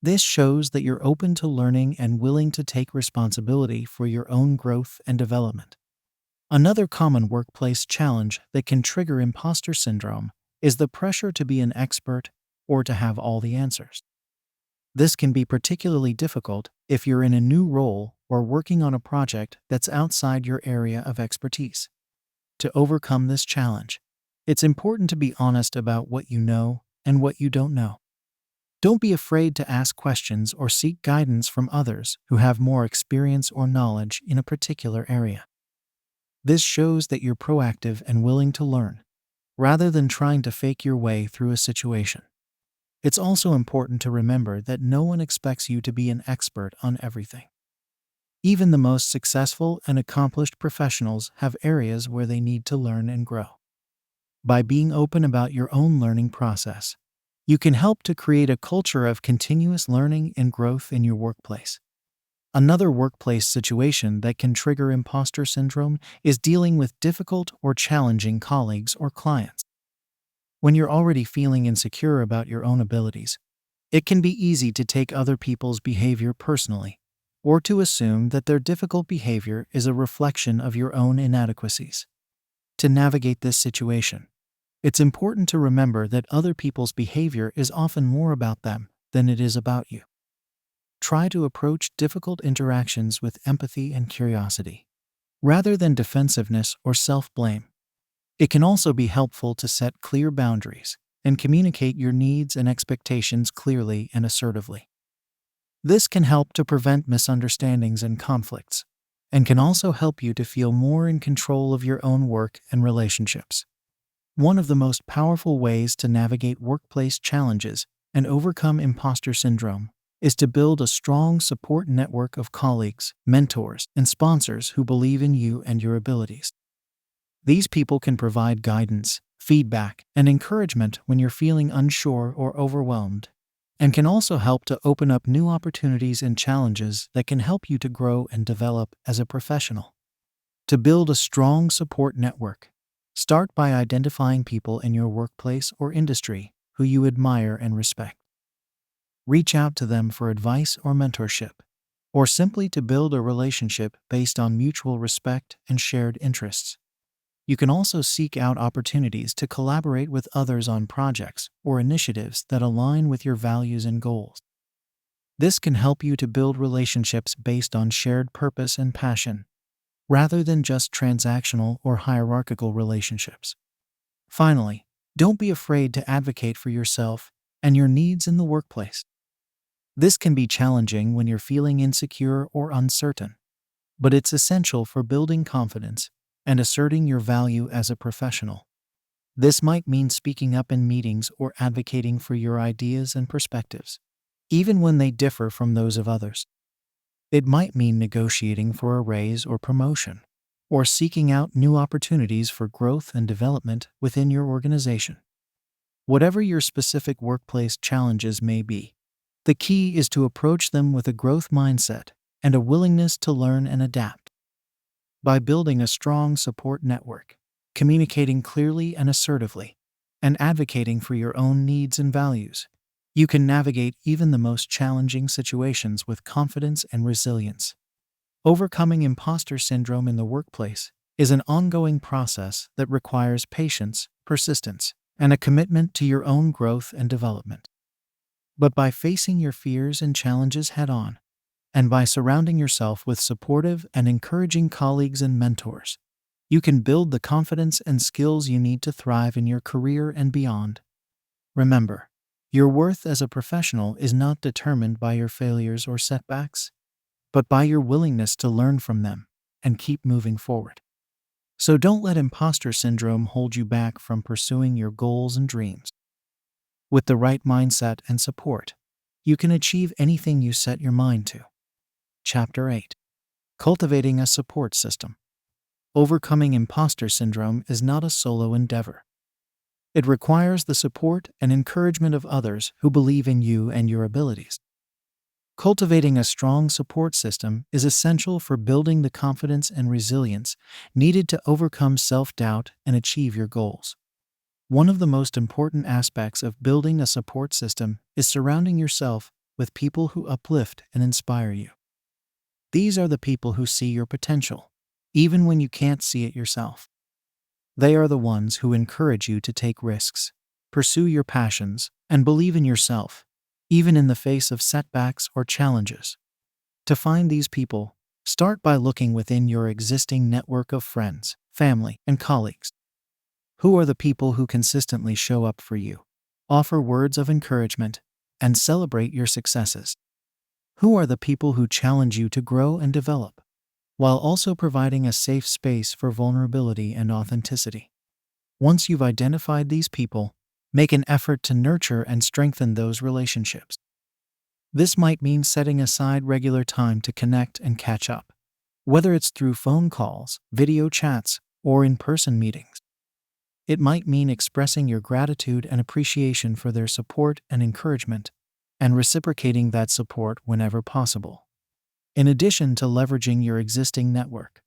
This shows that you're open to learning and willing to take responsibility for your own growth and development. Another common workplace challenge that can trigger imposter syndrome is the pressure to be an expert or to have all the answers. This can be particularly difficult if you're in a new role or working on a project that's outside your area of expertise. To overcome this challenge, it's important to be honest about what you know and what you don't know. Don't be afraid to ask questions or seek guidance from others who have more experience or knowledge in a particular area. This shows that you're proactive and willing to learn, rather than trying to fake your way through a situation. It's also important to remember that no one expects you to be an expert on everything. Even the most successful and accomplished professionals have areas where they need to learn and grow. By being open about your own learning process, you can help to create a culture of continuous learning and growth in your workplace. Another workplace situation that can trigger imposter syndrome is dealing with difficult or challenging colleagues or clients. When you're already feeling insecure about your own abilities, it can be easy to take other people's behavior personally, or to assume that their difficult behavior is a reflection of your own inadequacies. To navigate this situation, it's important to remember that other people's behavior is often more about them than it is about you. Try to approach difficult interactions with empathy and curiosity, rather than defensiveness or self-blame. It can also be helpful to set clear boundaries and communicate your needs and expectations clearly and assertively. This can help to prevent misunderstandings and conflicts, and can also help you to feel more in control of your own work and relationships. One of the most powerful ways to navigate workplace challenges and overcome imposter syndrome is to build a strong support network of colleagues, mentors, and sponsors who believe in you and your abilities. These people can provide guidance, feedback, and encouragement when you're feeling unsure or overwhelmed, and can also help to open up new opportunities and challenges that can help you to grow and develop as a professional. To build a strong support network, start by identifying people in your workplace or industry who you admire and respect. Reach out to them for advice or mentorship, or simply to build a relationship based on mutual respect and shared interests. You can also seek out opportunities to collaborate with others on projects or initiatives that align with your values and goals. This can help you to build relationships based on shared purpose and passion, rather than just transactional or hierarchical relationships. Finally, don't be afraid to advocate for yourself and your needs in the workplace. This can be challenging when you're feeling insecure or uncertain, but it's essential for building confidence and asserting your value as a professional. This might mean speaking up in meetings or advocating for your ideas and perspectives, even when they differ from those of others. It might mean negotiating for a raise or promotion, or seeking out new opportunities for growth and development within your organization. Whatever your specific workplace challenges may be, the key is to approach them with a growth mindset and a willingness to learn and adapt. By building a strong support network, communicating clearly and assertively, and advocating for your own needs and values, you can navigate even the most challenging situations with confidence and resilience. Overcoming imposter syndrome in the workplace is an ongoing process that requires patience, persistence, and a commitment to your own growth and development. But by facing your fears and challenges head on, and by surrounding yourself with supportive and encouraging colleagues and mentors, you can build the confidence and skills you need to thrive in your career and beyond. Remember, your worth as a professional is not determined by your failures or setbacks, but by your willingness to learn from them and keep moving forward. So don't let imposter syndrome hold you back from pursuing your goals and dreams. With the right mindset and support, you can achieve anything you set your mind to. Chapter 8. Cultivating a support system. Overcoming imposter syndrome is not a solo endeavor. It requires the support and encouragement of others who believe in you and your abilities. Cultivating a strong support system is essential for building the confidence and resilience needed to overcome self-doubt and achieve your goals. One of the most important aspects of building a support system is surrounding yourself with people who uplift and inspire you. These are the people who see your potential, even when you can't see it yourself. They are the ones who encourage you to take risks, pursue your passions, and believe in yourself, even in the face of setbacks or challenges. To find these people, start by looking within your existing network of friends, family, and colleagues. Who are the people who consistently show up for you, offer words of encouragement, and celebrate your successes? Who are the people who challenge you to grow and develop, while also providing a safe space for vulnerability and authenticity? Once you've identified these people, make an effort to nurture and strengthen those relationships. This might mean setting aside regular time to connect and catch up, whether it's through phone calls, video chats, or in-person meetings. It might mean expressing your gratitude and appreciation for their support and encouragement, and reciprocating that support whenever possible. In addition to leveraging your existing network,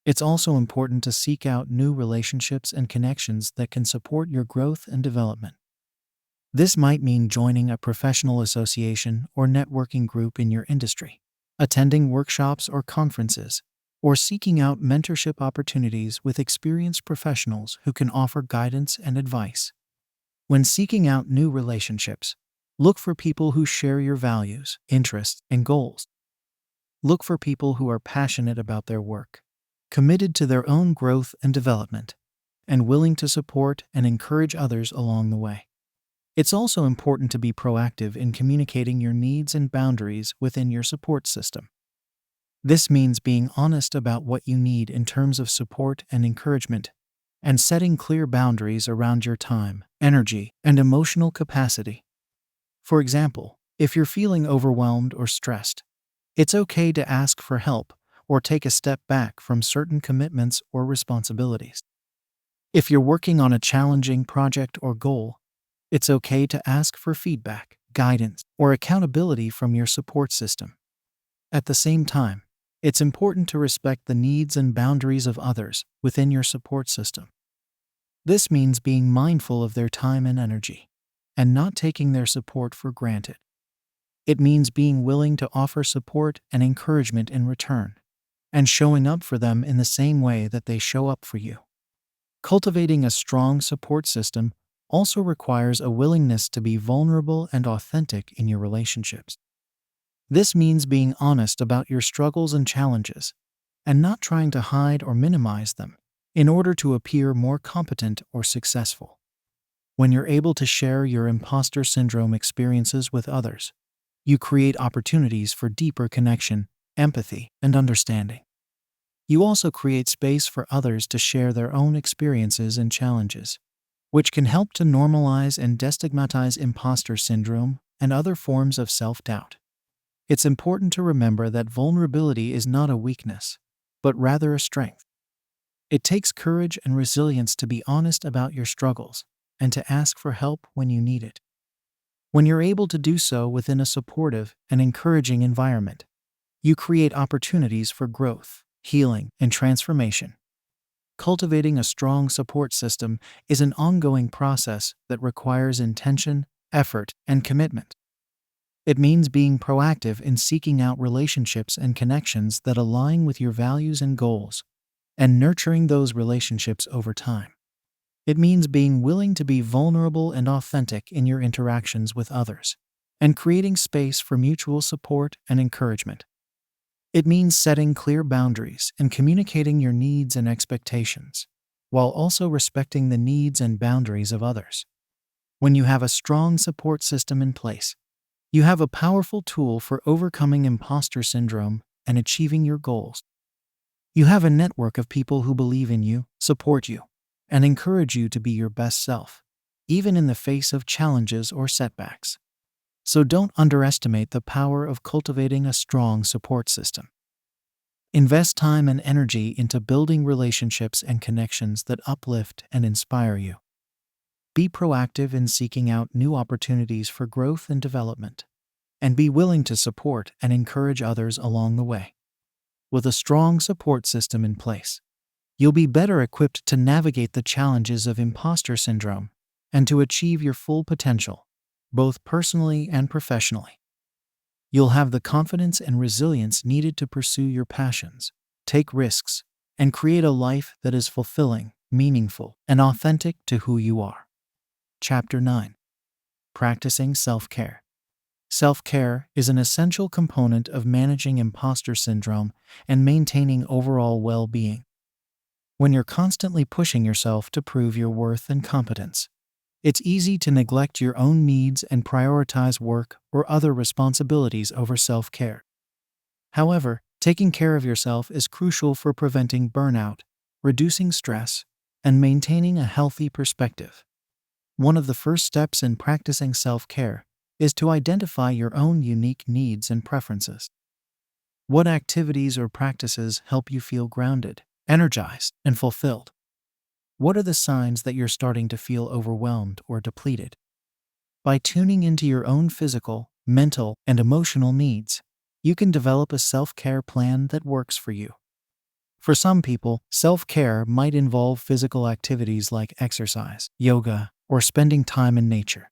it's also important to seek out new relationships and connections that can support your growth and development. This might mean joining a professional association or networking group in your industry, attending workshops or conferences, or seeking out mentorship opportunities with experienced professionals who can offer guidance and advice. When seeking out new relationships, look for people who share your values, interests, and goals. Look for people who are passionate about their work, committed to their own growth and development, and willing to support and encourage others along the way. It's also important to be proactive in communicating your needs and boundaries within your support system. This means being honest about what you need in terms of support and encouragement, and setting clear boundaries around your time, energy, and emotional capacity. For example, if you're feeling overwhelmed or stressed, it's okay to ask for help or take a step back from certain commitments or responsibilities. If you're working on a challenging project or goal, it's okay to ask for feedback, guidance, or accountability from your support system. At the same time, it's important to respect the needs and boundaries of others within your support system. This means being mindful of their time and energy, and not taking their support for granted. It means being willing to offer support and encouragement in return, and showing up for them in the same way that they show up for you. Cultivating a strong support system also requires a willingness to be vulnerable and authentic in your relationships. This means being honest about your struggles and challenges, and not trying to hide or minimize them in order to appear more competent or successful. When you're able to share your imposter syndrome experiences with others, you create opportunities for deeper connection, empathy, and understanding. You also create space for others to share their own experiences and challenges, which can help to normalize and destigmatize imposter syndrome and other forms of self-doubt. It's important to remember that vulnerability is not a weakness, but rather a strength. It takes courage and resilience to be honest about your struggles and to ask for help when you need it. When you're able to do so within a supportive and encouraging environment, you create opportunities for growth, healing, and transformation. Cultivating a strong support system is an ongoing process that requires intention, effort, and commitment. It means being proactive in seeking out relationships and connections that align with your values and goals, and nurturing those relationships over time. It means being willing to be vulnerable and authentic in your interactions with others, and creating space for mutual support and encouragement. It means setting clear boundaries and communicating your needs and expectations, while also respecting the needs and boundaries of others. When you have a strong support system in place, you have a powerful tool for overcoming imposter syndrome and achieving your goals. You have a network of people who believe in you, support you, and encourage you to be your best self, even in the face of challenges or setbacks. So don't underestimate the power of cultivating a strong support system. Invest time and energy into building relationships and connections that uplift and inspire you. Be proactive in seeking out new opportunities for growth and development, and be willing to support and encourage others along the way. With a strong support system in place, you'll be better equipped to navigate the challenges of imposter syndrome and to achieve your full potential, both personally and professionally. You'll have the confidence and resilience needed to pursue your passions, take risks, and create a life that is fulfilling, meaningful, and authentic to who you are. Chapter 9. Practicing self-care. Self-care is an essential component of managing imposter syndrome and maintaining overall well-being. When you're constantly pushing yourself to prove your worth and competence, it's easy to neglect your own needs and prioritize work or other responsibilities over self-care. However, taking care of yourself is crucial for preventing burnout, reducing stress, and maintaining a healthy perspective. One of the first steps in practicing self-care is to identify your own unique needs and preferences. What activities or practices help you feel grounded, energized, and fulfilled? What are the signs that you're starting to feel overwhelmed or depleted? By tuning into your own physical, mental, and emotional needs, you can develop a self-care plan that works for you. For some people, self-care might involve physical activities like exercise, yoga, or spending time in nature.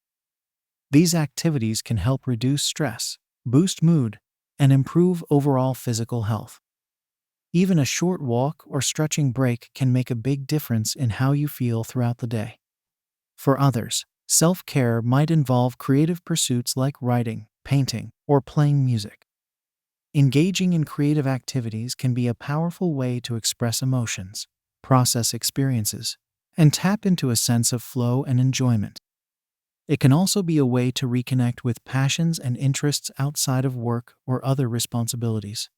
These activities can help reduce stress, boost mood, and improve overall physical health. Even a short walk or stretching break can make a big difference in how you feel throughout the day. For others, self-care might involve creative pursuits like writing, painting, or playing music. Engaging in creative activities can be a powerful way to express emotions, process experiences, and tap into a sense of flow and enjoyment. It can also be a way to reconnect with passions and interests outside of work or other responsibilities.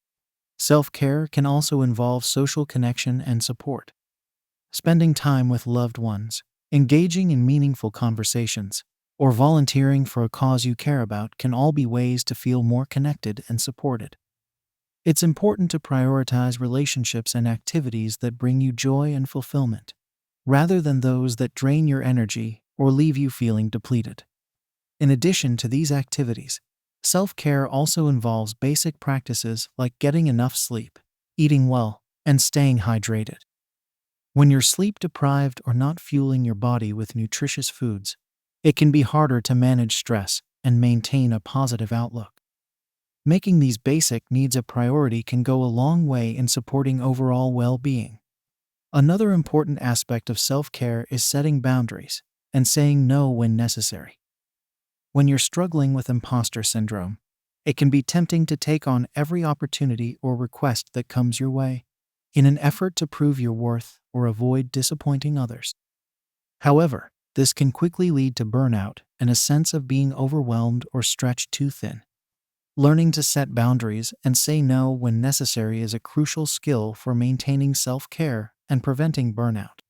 Self-care can also involve social connection and support. Spending time with loved ones, engaging in meaningful conversations, or volunteering for a cause you care about can all be ways to feel more connected and supported. It's important to prioritize relationships and activities that bring you joy and fulfillment, rather than those that drain your energy or leave you feeling depleted. In addition to these activities, self-care also involves basic practices like getting enough sleep, eating well, and staying hydrated. When you're sleep-deprived or not fueling your body with nutritious foods, it can be harder to manage stress and maintain a positive outlook. Making these basic needs a priority can go a long way in supporting overall well-being. Another important aspect of self-care is setting boundaries and saying no when necessary. When you're struggling with imposter syndrome, it can be tempting to take on every opportunity or request that comes your way, in an effort to prove your worth or avoid disappointing others. However, this can quickly lead to burnout and a sense of being overwhelmed or stretched too thin. Learning to set boundaries and say no when necessary is a crucial skill for maintaining self-care and preventing burnout.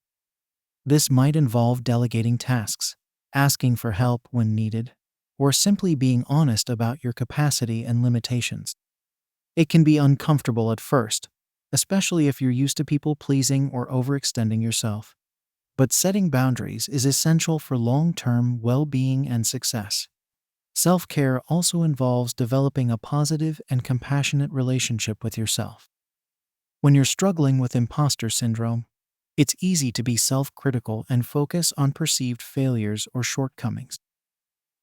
This might involve delegating tasks, asking for help when needed, or simply being honest about your capacity and limitations. It can be uncomfortable at first, especially if you're used to people pleasing or overextending yourself. But setting boundaries is essential for long-term well-being and success. Self-care also involves developing a positive and compassionate relationship with yourself. When you're struggling with imposter syndrome, it's easy to be self-critical and focus on perceived failures or shortcomings.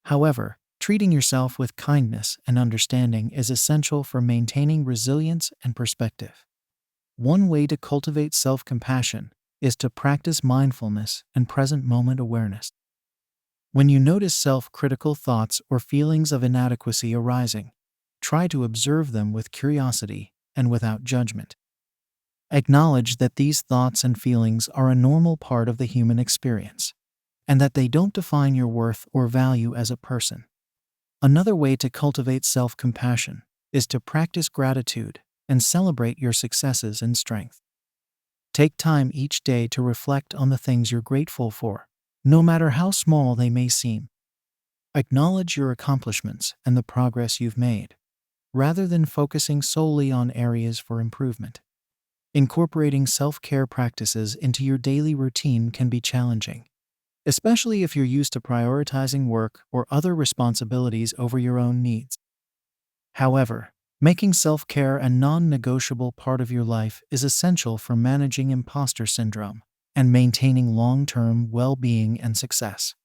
However, treating yourself with kindness and understanding is essential for maintaining resilience and perspective. One way to cultivate self-compassion is to practice mindfulness and present moment awareness. When you notice self-critical thoughts or feelings of inadequacy arising, try to observe them with curiosity and without judgment. Acknowledge that these thoughts and feelings are a normal part of the human experience, and that they don't define your worth or value as a person. Another way to cultivate self-compassion is to practice gratitude and celebrate your successes and strength. Take time each day to reflect on the things you're grateful for, no matter how small they may seem. Acknowledge your accomplishments and the progress you've made, rather than focusing solely on areas for improvement. Incorporating self-care practices into your daily routine can be challenging, especially if you're used to prioritizing work or other responsibilities over your own needs. However, making self-care a non-negotiable part of your life is essential for managing imposter syndrome and maintaining long-term well-being and success.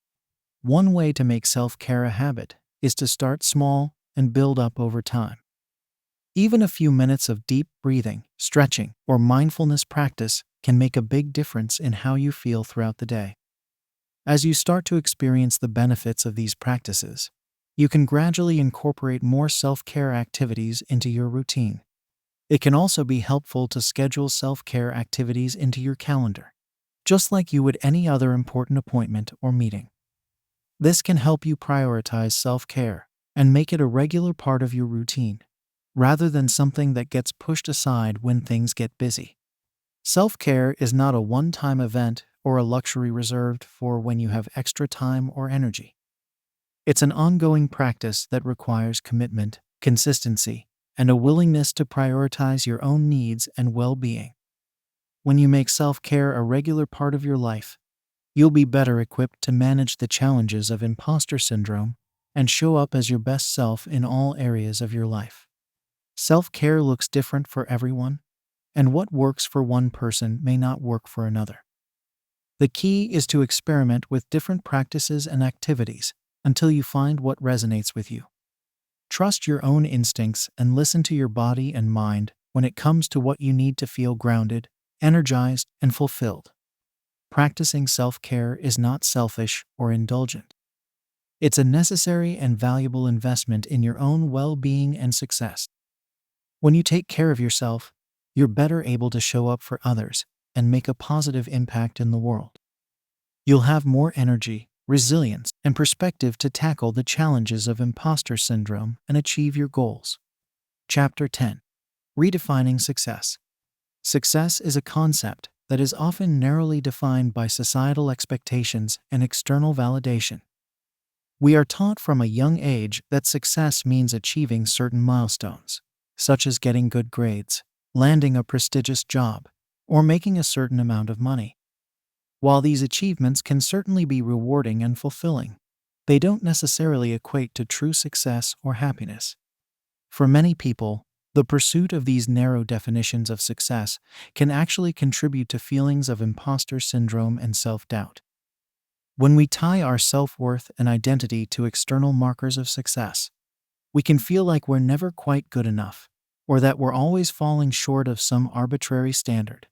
One way to make self-care a habit is to start small and build up over time. Even a few minutes of deep breathing, stretching, or mindfulness practice can make a big difference in how you feel throughout the day. As you start to experience the benefits of these practices, you can gradually incorporate more self-care activities into your routine. It can also be helpful to schedule self-care activities into your calendar, just like you would any other important appointment or meeting. This can help you prioritize self-care and make it a regular part of your routine, rather than something that gets pushed aside when things get busy. Self-care is not a one-time event or a luxury reserved for when you have extra time or energy. It's an ongoing practice that requires commitment, consistency, and a willingness to prioritize your own needs and well-being. When you make self-care a regular part of your life, you'll be better equipped to manage the challenges of imposter syndrome and show up as your best self in all areas of your life. Self-care looks different for everyone, and what works for one person may not work for another. The key is to experiment with different practices and activities until you find what resonates with you. Trust your own instincts and listen to your body and mind when it comes to what you need to feel grounded, energized, and fulfilled. Practicing self-care is not selfish or indulgent. It's a necessary and valuable investment in your own well-being and success. When you take care of yourself, you're better able to show up for others and make a positive impact in the world. You'll have more energy, resilience, and perspective to tackle the challenges of imposter syndrome and achieve your goals. Chapter 10. Redefining Success. Success is a concept that is often narrowly defined by societal expectations and external validation. We are taught from a young age that success means achieving certain milestones, such as getting good grades, landing a prestigious job, or making a certain amount of money. While these achievements can certainly be rewarding and fulfilling, they don't necessarily equate to true success or happiness. For many people, the pursuit of these narrow definitions of success can actually contribute to feelings of imposter syndrome and self-doubt. When we tie our self-worth and identity to external markers of success, we can feel like we're never quite good enough, or that we're always falling short of some arbitrary standard.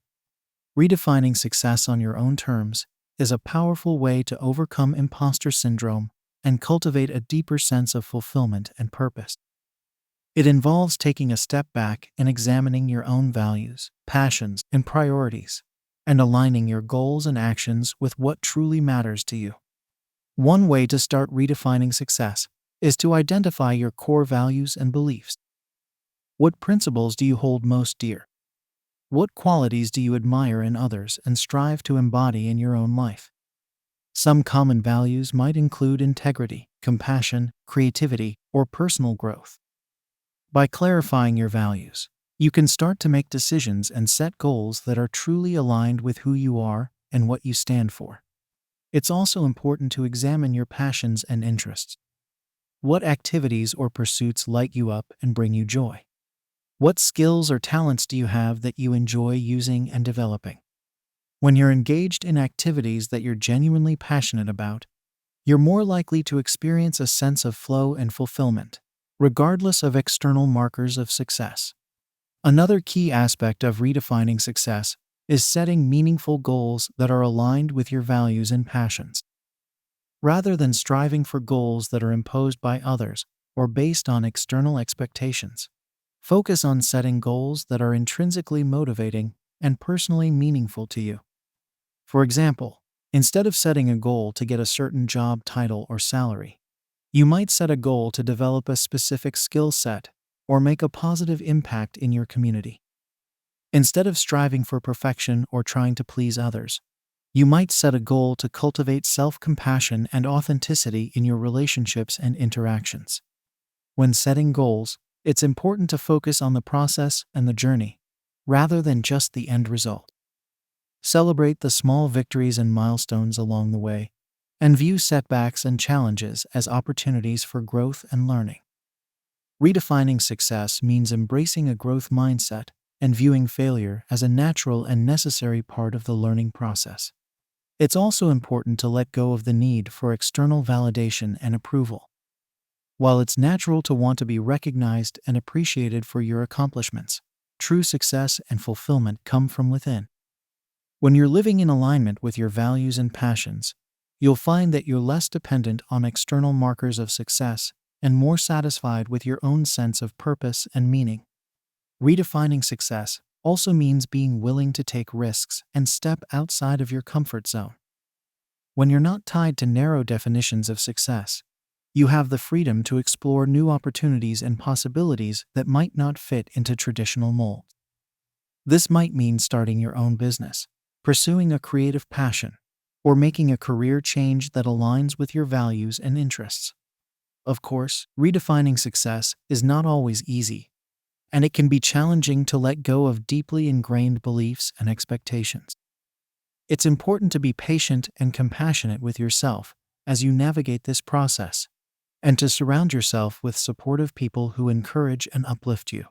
Redefining success on your own terms is a powerful way to overcome imposter syndrome and cultivate a deeper sense of fulfillment and purpose. It involves taking a step back and examining your own values, passions, and priorities, and aligning your goals and actions with what truly matters to you. One way to start redefining success is to identify your core values and beliefs. What principles do you hold most dear? What qualities do you admire in others and strive to embody in your own life? Some common values might include integrity, compassion, creativity, or personal growth. By clarifying your values, you can start to make decisions and set goals that are truly aligned with who you are and what you stand for. It's also important to examine your passions and interests. What activities or pursuits light you up and bring you joy? What skills or talents do you have that you enjoy using and developing? When you're engaged in activities that you're genuinely passionate about, you're more likely to experience a sense of flow and fulfillment, regardless of external markers of success. Another key aspect of redefining success is setting meaningful goals that are aligned with your values and passions. Rather than striving for goals that are imposed by others or based on external expectations, focus on setting goals that are intrinsically motivating and personally meaningful to you. For example, instead of setting a goal to get a certain job title or salary, you might set a goal to develop a specific skill set or make a positive impact in your community. Instead of striving for perfection or trying to please others, you might set a goal to cultivate self-compassion and authenticity in your relationships and interactions. When setting goals, it's important to focus on the process and the journey, rather than just the end result. Celebrate the small victories and milestones along the way, and view setbacks and challenges as opportunities for growth and learning. Redefining success means embracing a growth mindset and viewing failure as a natural and necessary part of the learning process. It's also important to let go of the need for external validation and approval. While it's natural to want to be recognized and appreciated for your accomplishments, true success and fulfillment come from within. When you're living in alignment with your values and passions, you'll find that you're less dependent on external markers of success and more satisfied with your own sense of purpose and meaning. Redefining success also means being willing to take risks and step outside of your comfort zone. When you're not tied to narrow definitions of success, you have the freedom to explore new opportunities and possibilities that might not fit into traditional molds. This might mean starting your own business, pursuing a creative passion, or making a career change that aligns with your values and interests. Of course, redefining success is not always easy, and it can be challenging to let go of deeply ingrained beliefs and expectations. It's important to be patient and compassionate with yourself as you navigate this process, and to surround yourself with supportive people who encourage and uplift you.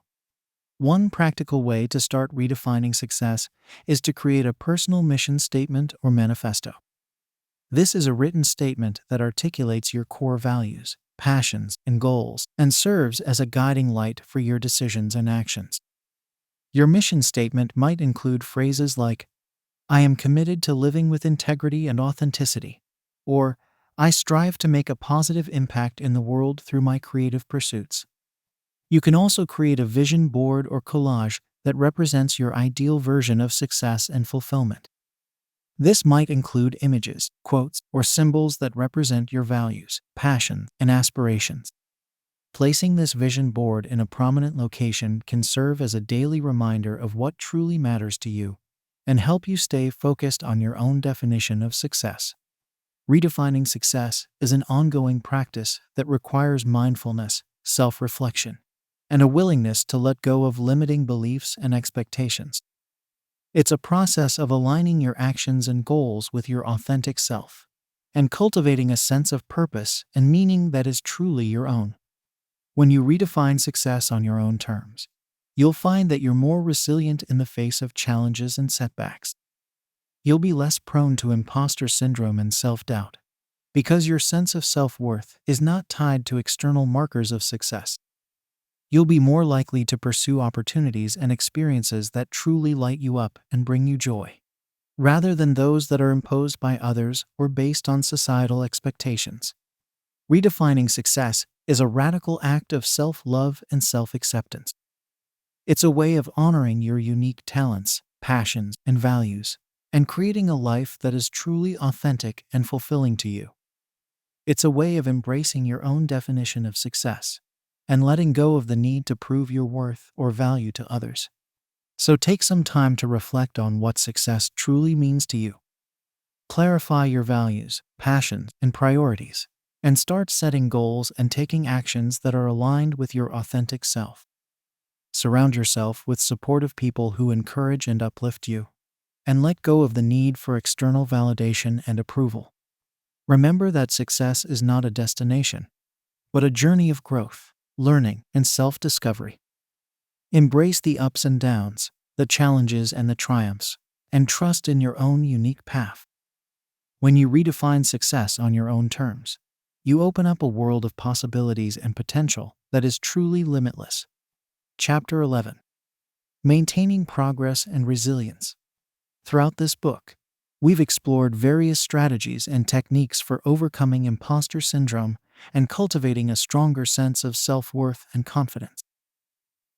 One practical way to start redefining success is to create a personal mission statement or manifesto. This is a written statement that articulates your core values, passions, and goals, and serves as a guiding light for your decisions and actions. Your mission statement might include phrases like, "I am committed to living with integrity and authenticity," or "I strive to make a positive impact in the world through my creative pursuits." You can also create a vision board or collage that represents your ideal version of success and fulfillment. This might include images, quotes, or symbols that represent your values, passions, and aspirations. Placing this vision board in a prominent location can serve as a daily reminder of what truly matters to you and help you stay focused on your own definition of success. Redefining success is an ongoing practice that requires mindfulness, self-reflection, and a willingness to let go of limiting beliefs and expectations. It's a process of aligning your actions and goals with your authentic self, and cultivating a sense of purpose and meaning that is truly your own. When you redefine success on your own terms, you'll find that you're more resilient in the face of challenges and setbacks. You'll be less prone to imposter syndrome and self-doubt, because your sense of self-worth is not tied to external markers of success. You'll be more likely to pursue opportunities and experiences that truly light you up and bring you joy, rather than those that are imposed by others or based on societal expectations. Redefining success is a radical act of self-love and self-acceptance. It's a way of honoring your unique talents, passions, and values, and creating a life that is truly authentic and fulfilling to you. It's a way of embracing your own definition of success and letting go of the need to prove your worth or value to others. So take some time to reflect on what success truly means to you. Clarify your values, passions, and priorities, and start setting goals and taking actions that are aligned with your authentic self. Surround yourself with supportive people who encourage and uplift you, and let go of the need for external validation and approval. Remember that success is not a destination, but a journey of growth, learning, and self-discovery. Embrace the ups and downs, the challenges and the triumphs, and trust in your own unique path. When you redefine success on your own terms, you open up a world of possibilities and potential that is truly limitless. Chapter 11. Maintaining Progress and Resilience. Throughout this book, we've explored various strategies and techniques for overcoming imposter syndrome and cultivating a stronger sense of self-worth and confidence.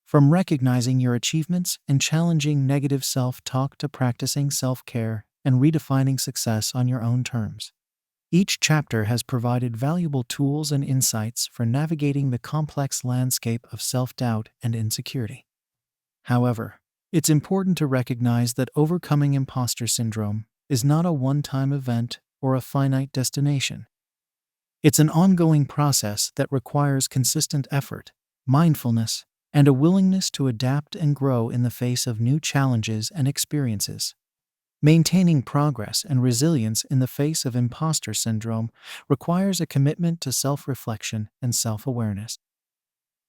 From recognizing your achievements and challenging negative self-talk to practicing self-care and redefining success on your own terms, each chapter has provided valuable tools and insights for navigating the complex landscape of self-doubt and insecurity. However, it's important to recognize that overcoming imposter syndrome is not a one-time event or a finite destination. It's an ongoing process that requires consistent effort, mindfulness, and a willingness to adapt and grow in the face of new challenges and experiences. Maintaining progress and resilience in the face of imposter syndrome requires a commitment to self-reflection and self-awareness.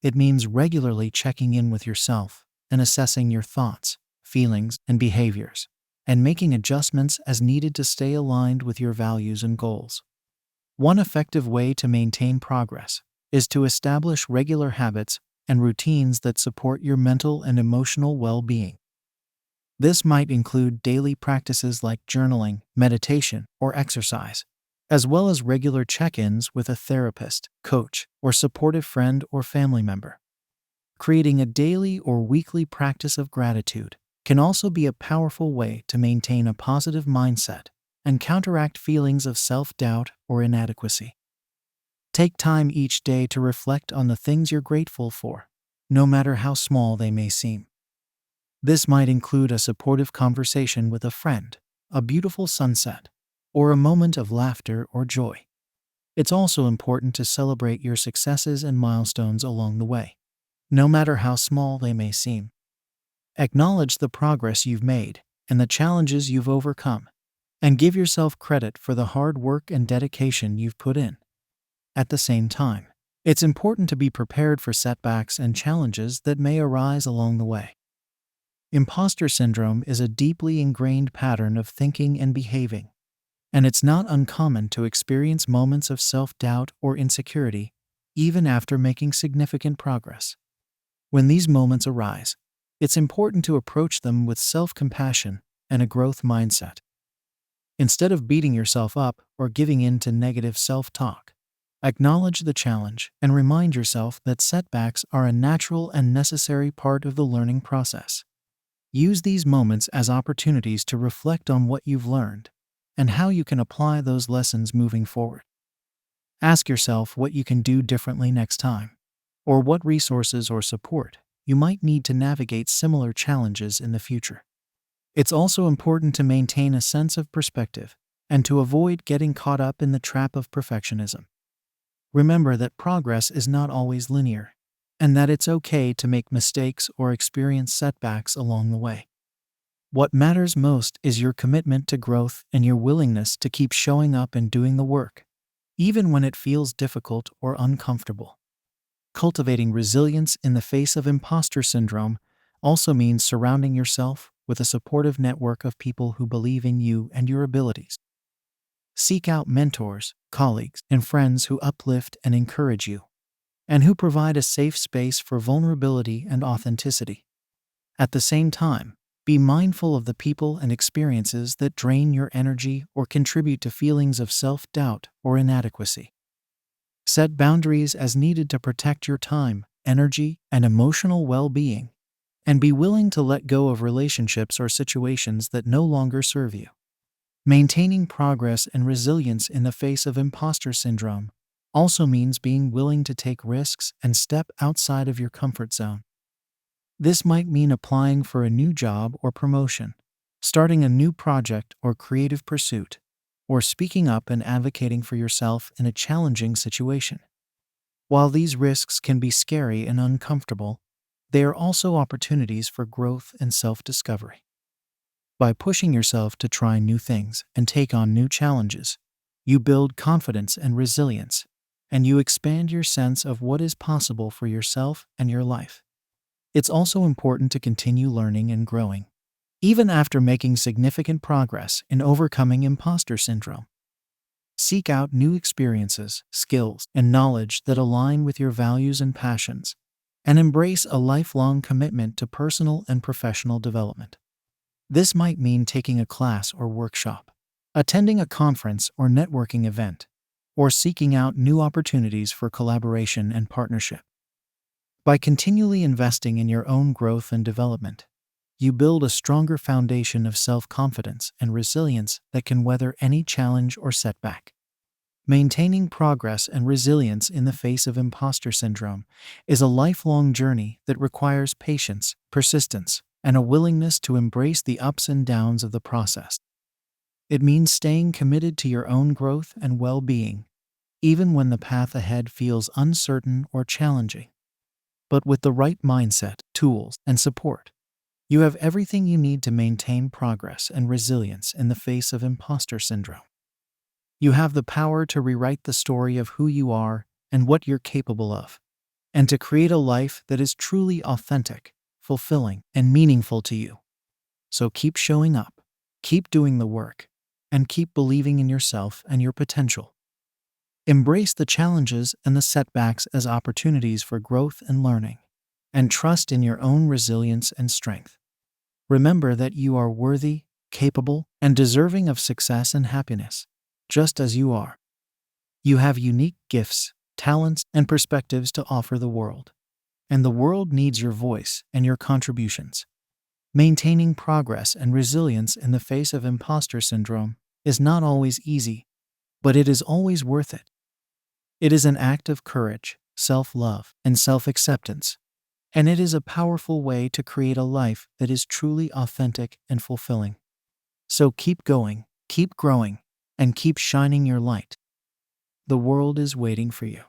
It means regularly checking in with yourself and assessing your thoughts, feelings, and behaviors, and making adjustments as needed to stay aligned with your values and goals. One effective way to maintain progress is to establish regular habits and routines that support your mental and emotional well-being. This might include daily practices like journaling, meditation, or exercise, as well as regular check-ins with a therapist, coach, or supportive friend or family member. Creating a daily or weekly practice of gratitude can also be a powerful way to maintain a positive mindset and counteract feelings of self-doubt or inadequacy. Take time each day to reflect on the things you're grateful for, no matter how small they may seem. This might include a supportive conversation with a friend, a beautiful sunset, or a moment of laughter or joy. It's also important to celebrate your successes and milestones along the way, no matter how small they may seem. Acknowledge the progress you've made and the challenges you've overcome, and give yourself credit for the hard work and dedication you've put in. At the same time, it's important to be prepared for setbacks and challenges that may arise along the way. Imposter syndrome is a deeply ingrained pattern of thinking and behaving, and it's not uncommon to experience moments of self-doubt or insecurity, even after making significant progress. When these moments arise, it's important to approach them with self-compassion and a growth mindset. Instead of beating yourself up or giving in to negative self-talk, acknowledge the challenge and remind yourself that setbacks are a natural and necessary part of the learning process. Use these moments as opportunities to reflect on what you've learned and how you can apply those lessons moving forward. Ask yourself what you can do differently next time, or what resources or support you might need to navigate similar challenges in the future. It's also important to maintain a sense of perspective and to avoid getting caught up in the trap of perfectionism. Remember that progress is not always linear, and that it's okay to make mistakes or experience setbacks along the way. What matters most is your commitment to growth and your willingness to keep showing up and doing the work, even when it feels difficult or uncomfortable. Cultivating resilience in the face of imposter syndrome also means surrounding yourself with a supportive network of people who believe in you and your abilities. Seek out mentors, colleagues, and friends who uplift and encourage you, and who provide a safe space for vulnerability and authenticity. At the same time, be mindful of the people and experiences that drain your energy or contribute to feelings of self-doubt or inadequacy. Set boundaries as needed to protect your time, energy, and emotional well-being, and be willing to let go of relationships or situations that no longer serve you. Maintaining progress and resilience in the face of imposter syndrome also means being willing to take risks and step outside of your comfort zone. This might mean applying for a new job or promotion, starting a new project or creative pursuit, or speaking up and advocating for yourself in a challenging situation. While these risks can be scary and uncomfortable, they are also opportunities for growth and self-discovery. By pushing yourself to try new things and take on new challenges, you build confidence and resilience, and you expand your sense of what is possible for yourself and your life. It's also important to continue learning and growing, even after making significant progress in overcoming imposter syndrome. Seek out new experiences, skills, and knowledge that align with your values and passions, and embrace a lifelong commitment to personal and professional development. This might mean taking a class or workshop, attending a conference or networking event, or seeking out new opportunities for collaboration and partnership. By continually investing in your own growth and development, you build a stronger foundation of self-confidence and resilience that can weather any challenge or setback. Maintaining progress and resilience in the face of imposter syndrome is a lifelong journey that requires patience, persistence, and a willingness to embrace the ups and downs of the process. It means staying committed to your own growth and well-being, even when the path ahead feels uncertain or challenging. But with the right mindset, tools, and support, you have everything you need to maintain progress and resilience in the face of imposter syndrome. You have the power to rewrite the story of who you are and what you're capable of, and to create a life that is truly authentic, fulfilling, and meaningful to you. So keep showing up, keep doing the work, and keep believing in yourself and your potential. Embrace the challenges and the setbacks as opportunities for growth and learning, and trust in your own resilience and strength. Remember that you are worthy, capable, and deserving of success and happiness, just as you are. You have unique gifts, talents, and perspectives to offer the world, and the world needs your voice and your contributions. Maintaining progress and resilience in the face of imposter syndrome is not always easy, but it is always worth it. It is an act of courage, self-love, and self-acceptance, and it is a powerful way to create a life that is truly authentic and fulfilling. So keep going, keep growing, and keep shining your light. The world is waiting for you.